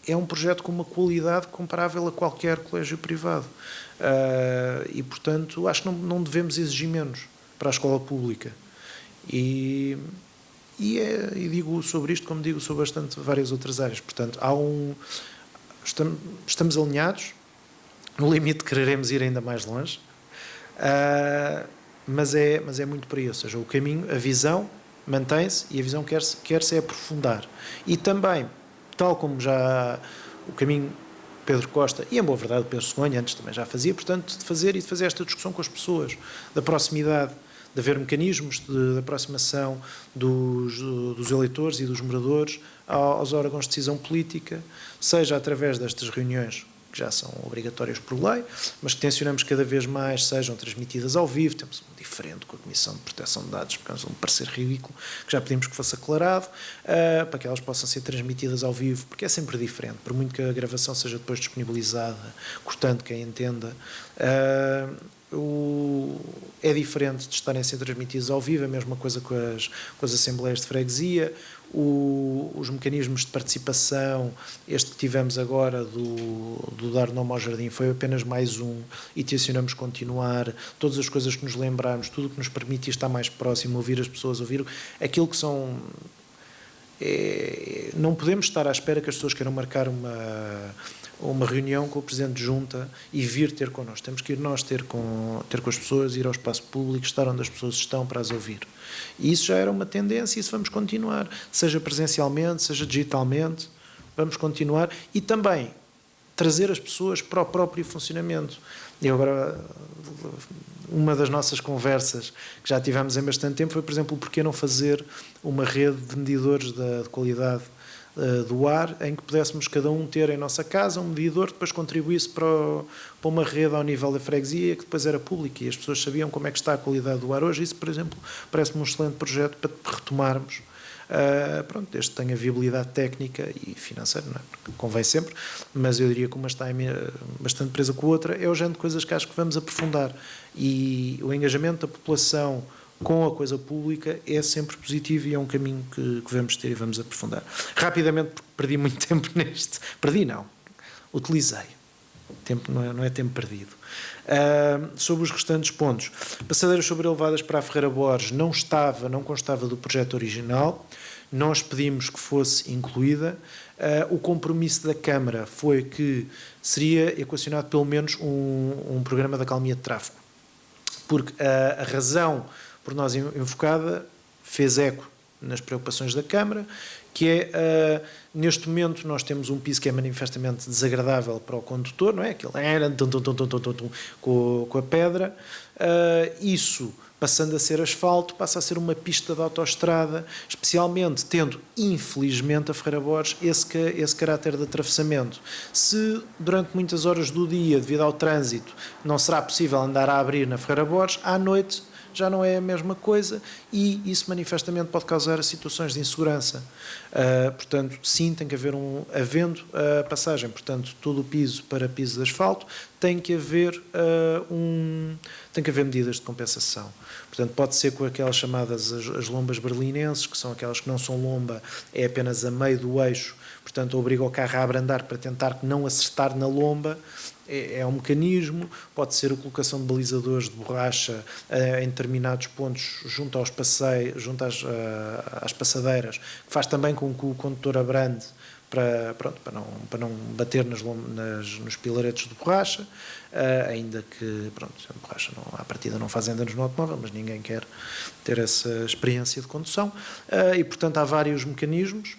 é um projeto com uma qualidade comparável a qualquer colégio privado. E, portanto, acho que não devemos exigir menos para a escola pública. E digo sobre isto como digo sobre várias outras áreas. Portanto, estamos alinhados, no limite quereremos ir ainda mais longe, mas é muito para isso. Ou seja, o caminho, a visão mantém-se e a visão quer-se aprofundar. E também, tal como já o caminho Pedro Costa, e em boa verdade o Pedro Cegonha antes também já fazia, portanto, de fazer esta discussão com as pessoas, da proximidade, de haver mecanismos de aproximação dos eleitores e dos moradores aos órgãos de decisão política, seja através destas reuniões, que já são obrigatórias por lei, mas que tencionamos cada vez mais sejam transmitidas ao vivo. Temos um diferente com a Comissão de Proteção de Dados, porque é um parecer ridículo, que já pedimos que fosse aclarado, para que elas possam ser transmitidas ao vivo, porque é sempre diferente, por muito que a gravação seja depois disponibilizada, cortando quem entenda, é diferente de estarem a ser transmitidos ao vivo, a mesma coisa com as assembleias de freguesia, os mecanismos de participação, este que tivemos agora do dar nome ao jardim foi apenas mais um, e tencionamos continuar, todas as coisas que nos lembrarmos, tudo o que nos permite estar mais próximo, ouvir as pessoas, ouvir aquilo que são... não podemos estar à espera que as pessoas queiram marcar uma reunião com o Presidente de Junta e vir ter connosco. Temos que ir nós ter com as pessoas, ir ao espaço público, estar onde as pessoas estão para as ouvir. E isso já era uma tendência e isso vamos continuar, seja presencialmente, seja digitalmente, vamos continuar e também trazer as pessoas para o próprio funcionamento. E agora, uma das nossas conversas que já tivemos em bastante tempo foi, por exemplo, porquê não fazer uma rede de medidores de qualidade do ar, em que pudéssemos cada um ter em nossa casa um medidor que depois contribuísse para uma rede ao nível da freguesia, que depois era pública e as pessoas sabiam como é que está a qualidade do ar hoje. Isso, por exemplo, parece-me um excelente projeto para retomarmos, desde que tenha viabilidade técnica e financeira, não é? Porque convém sempre, mas eu diria que uma está bastante presa com a outra, é o género de coisas que acho que vamos aprofundar, e o engajamento da população com a coisa pública é sempre positivo e é um caminho que vamos ter e vamos aprofundar. Rapidamente, porque perdi muito tempo neste... Perdi, não. Utilizei. Tempo não é tempo perdido. Sobre os restantes pontos. Passadeiras sobreelevadas para a Ferreira Borges não constava do projeto original. Nós pedimos que fosse incluída. O compromisso da Câmara foi que seria equacionado pelo menos um programa de acalmia de tráfego. Porque a razão por nós invocada fez eco nas preocupações da Câmara, que é, neste momento, nós temos um piso que é manifestamente desagradável para o condutor, não é? Aquele com a pedra. Isso, passando a ser asfalto, passa a ser uma pista de autoestrada, especialmente tendo, infelizmente, a Ferreira Borges esse caráter de atravessamento. Se, durante muitas horas do dia, devido ao trânsito, não será possível andar a abrir na Ferreira Borges, à noite já não é a mesma coisa e isso manifestamente pode causar situações de insegurança. Portanto, sim, tem que haver havendo a passagem, portanto, todo o piso para piso de asfalto, tem que haver medidas de compensação. Portanto, pode ser com aquelas chamadas as lombas berlinenses, que são aquelas que não são lomba, é apenas a meio do eixo, portanto, obriga o carro a abrandar para tentar não acertar na lomba. É um mecanismo, pode ser a colocação de balizadores de borracha em determinados pontos junto aos às passadeiras, que faz também com que o condutor abrande para não bater nos pilaretes de borracha, ainda que a borracha à partida não faz danos no automóvel, mas ninguém quer ter essa experiência de condução, e portanto há vários mecanismos.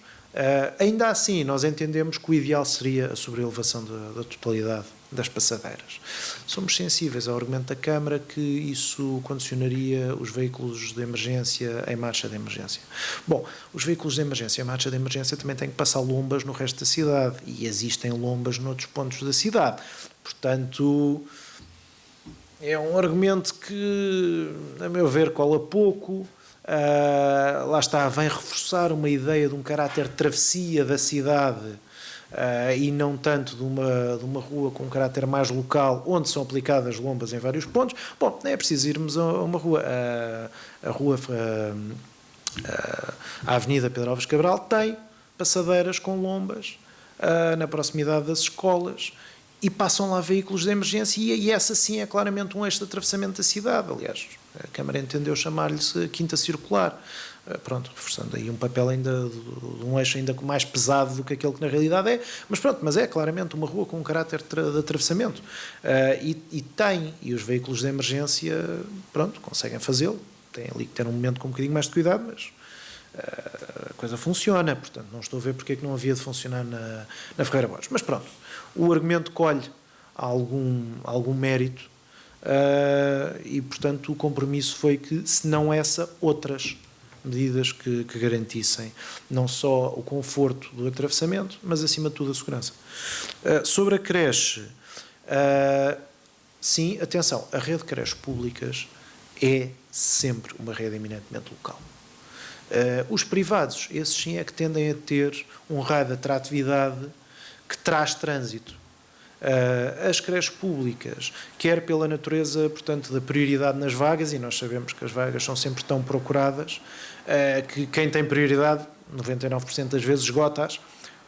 Ainda assim, nós entendemos que o ideal seria a sobreelevação da totalidade das passadeiras. Somos sensíveis ao argumento da Câmara que isso condicionaria os veículos de emergência em marcha de emergência. Bom, os veículos de emergência em marcha de emergência também têm que passar lombas no resto da cidade e existem lombas noutros pontos da cidade. Portanto, é um argumento que, a meu ver, cola pouco. Lá está, vem reforçar uma ideia de um caráter de travessia da cidade e não tanto de uma rua com um caráter mais local, onde são aplicadas lombas em vários pontos. Bom, é preciso irmos a uma rua. A Avenida Pedro Álvares Cabral tem passadeiras com lombas na proximidade das escolas e passam lá veículos de emergência e essa sim é claramente um eixo de atravessamento da cidade. Aliás, a Câmara entendeu chamar-lhe Quinta Circular. Reforçando aí um papel ainda de um eixo ainda mais pesado do que aquele que na realidade é, mas é claramente uma rua com um caráter de atravessamento e os veículos de emergência conseguem fazê-lo, têm ali que ter um momento com um bocadinho mais de cuidado, mas a coisa funciona, portanto não estou a ver porque é que não havia de funcionar na Ferreira Borges, mas o argumento colhe algum mérito. e, portanto, o compromisso foi que, se não essa, outras medidas que garantissem não só o conforto do atravessamento, mas, acima de tudo, a segurança. Sobre a creche, sim, atenção, a rede de creches públicas é sempre uma rede eminentemente local. Os privados, esses sim é que tendem a ter um raio de atratividade que traz trânsito. As creches públicas, quer pela natureza, portanto, da prioridade nas vagas, e nós sabemos que as vagas são sempre tão procuradas, que quem tem prioridade, 99% das vezes, esgota-as,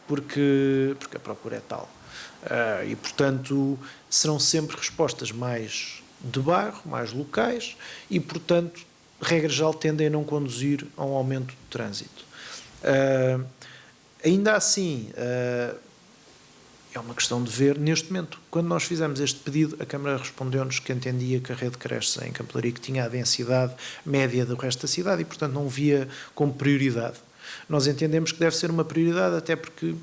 porque a procura é tal. E, portanto, serão sempre respostas mais de bairro, mais locais, e, portanto, regra geral, tendem a não conduzir a um aumento do trânsito. Ainda assim, é uma questão de ver, neste momento, quando nós fizemos este pedido, a Câmara respondeu-nos que entendia que a rede de creches em Campo de Ourique tinha a densidade média do resto da cidade e, portanto, não via como prioridade. Nós entendemos que deve ser uma prioridade, até porque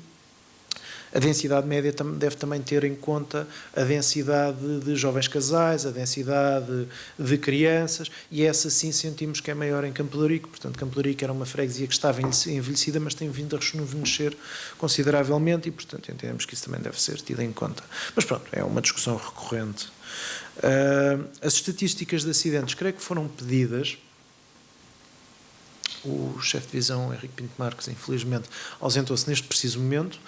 a densidade média deve também ter em conta a densidade de jovens casais, a densidade de crianças, e essa sim sentimos que é maior em Campo de Ourique. Portanto, Campo de Ourique era uma freguesia que estava envelhecida, mas tem vindo a rejuvenescer consideravelmente, e, portanto, entendemos que isso também deve ser tido em conta. Mas pronto, é uma discussão recorrente. As estatísticas de acidentes, creio que foram pedidas. O chefe de divisão, Henrique Pinto Marques, infelizmente, ausentou-se neste preciso momento.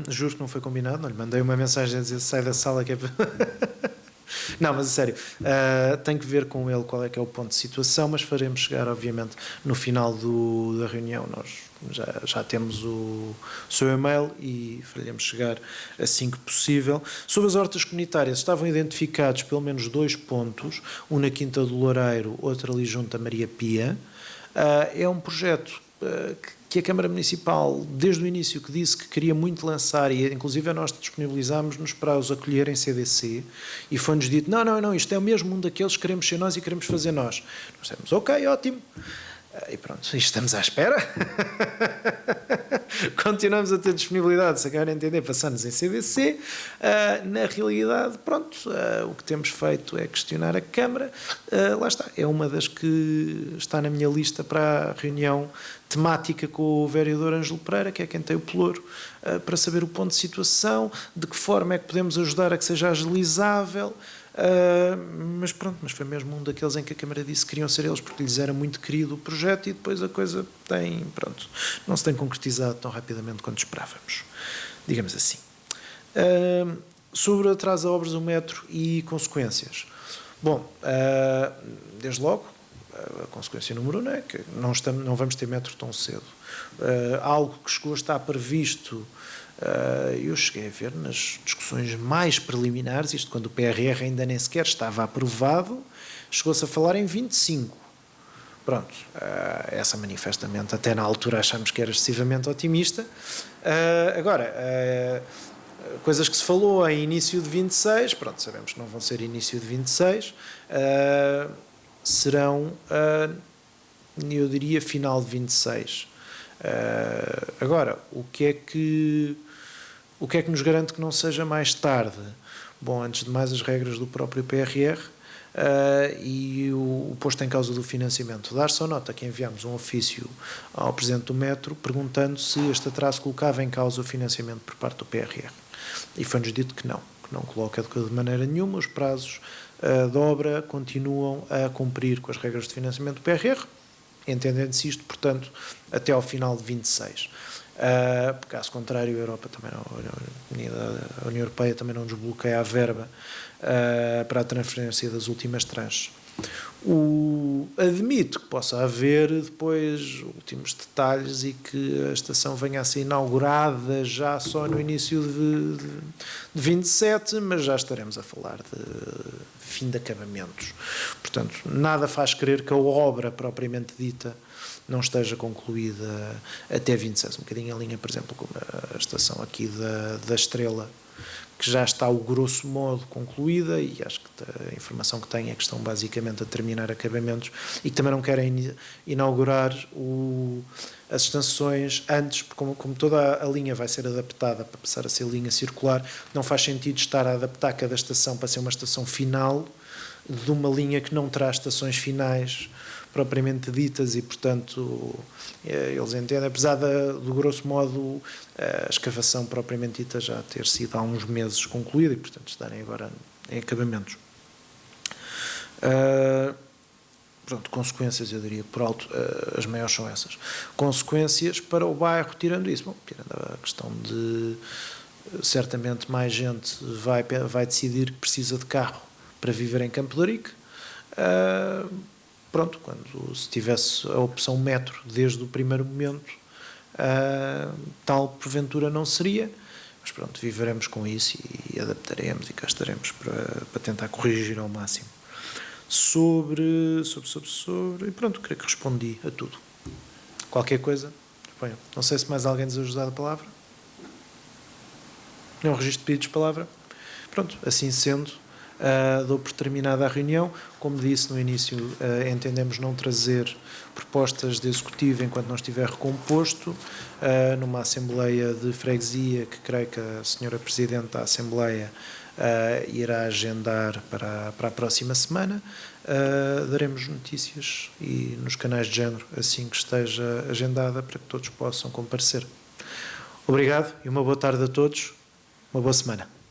Juro que não foi combinado, não lhe mandei uma mensagem a dizer sai da sala que é... Não, mas a sério, tem que ver com ele qual é que é o ponto de situação, mas faremos chegar, obviamente, no final da reunião. Nós já temos o seu e-mail e faremos chegar assim que possível. Sobre as hortas comunitárias, estavam identificados pelo menos 2 pontos, um na Quinta do Loureiro, outro ali junto a Maria Pia. É um projeto que a Câmara Municipal, desde o início, que disse que queria muito lançar, e inclusive nós disponibilizámos-nos para os acolher em CDC, e foi-nos dito, não, isto é mesmo um daqueles que queremos ser nós e queremos fazer nós. Nós dissemos, ok, ótimo. E pronto, estamos à espera. Continuamos a ter disponibilidade, se querem entender, passando-nos em CDC. Na realidade, pronto, o que temos feito é questionar a Câmara. Lá está, é uma das que está na minha lista para a reunião temática com o vereador Ângelo Pereira, que é quem tem o pelouro, para saber o ponto de situação, de que forma é que podemos ajudar a que seja agilizável. Mas pronto, mas foi mesmo um daqueles em que a Câmara disse que queriam ser eles porque lhes era muito querido o projeto, e depois a coisa não se tem concretizado tão rapidamente quanto esperávamos, digamos assim. Sobre o atraso a obras do metro e consequências. Bom, desde logo, a consequência número 1 é que não vamos ter metro tão cedo. Algo que chegou a estar previsto, eu cheguei a ver nas discussões mais preliminares, isto quando o PRR ainda nem sequer estava aprovado, chegou-se a falar em 25. Pronto, essa manifestamente, até na altura achámos que era excessivamente otimista. Agora, coisas que se falou em início de 26, pronto, sabemos que não vão ser início de 26, serão, eu diria, final de 26. Agora, o que é que nos garante que não seja mais tarde? Bom, antes de mais, as regras do próprio PRR e o posto em causa do financiamento. Dar só nota que enviámos um ofício ao Presidente do Metro perguntando se este atraso colocava em causa o financiamento por parte do PRR. E foi-nos dito que não coloca de maneira nenhuma. Os prazos da obra continuam a cumprir com as regras de financiamento do PRR, entendendo-se isto, portanto, até ao final de 26. Caso contrário, a União Europeia também não desbloqueia a verba para a transferência das últimas tranches. Admito que possa haver depois últimos detalhes e que a estação venha a ser inaugurada já só no início de 27, mas já estaremos a falar de fim de acabamentos. Portanto, nada faz crer que a obra propriamente dita não esteja concluída até 26. Um bocadinho em linha, por exemplo, com a estação aqui da Estrela, que já está o grosso modo concluída, e acho que a informação que tenho é que estão basicamente a terminar acabamentos e que também não querem inaugurar as estações antes, porque como toda a linha vai ser adaptada para passar a ser linha circular, não faz sentido estar a adaptar cada estação para ser uma estação final de uma linha que não terá estações finais propriamente ditas, e portanto eles entendem, apesar do grosso modo a escavação propriamente dita já ter sido há uns meses concluída e portanto estarem agora em acabamentos. Pronto, consequências, eu diria por alto, as maiores são essas. Consequências para o bairro, tirando isso, bom, tirando a questão de certamente mais gente vai decidir que precisa de carro para viver em Campo de Ourique. Pronto, quando se tivesse a opção metro desde o primeiro momento, tal porventura não seria, mas pronto, viveremos com isso e adaptaremos e cá estaremos para tentar corrigir ao máximo. E pronto, creio que respondi a tudo. Qualquer coisa, ponham. Não sei se mais alguém deseja usar a palavra. Não registro de pedidos de palavra. Pronto, assim sendo, dou por terminada a reunião. Como disse no início, entendemos não trazer propostas de executivo enquanto não estiver recomposto, numa Assembleia de Freguesia, que creio que a senhora Presidente da Assembleia irá agendar para a próxima semana. Daremos notícias e nos canais de género assim que esteja agendada para que todos possam comparecer. Obrigado e uma boa tarde a todos. Uma boa semana.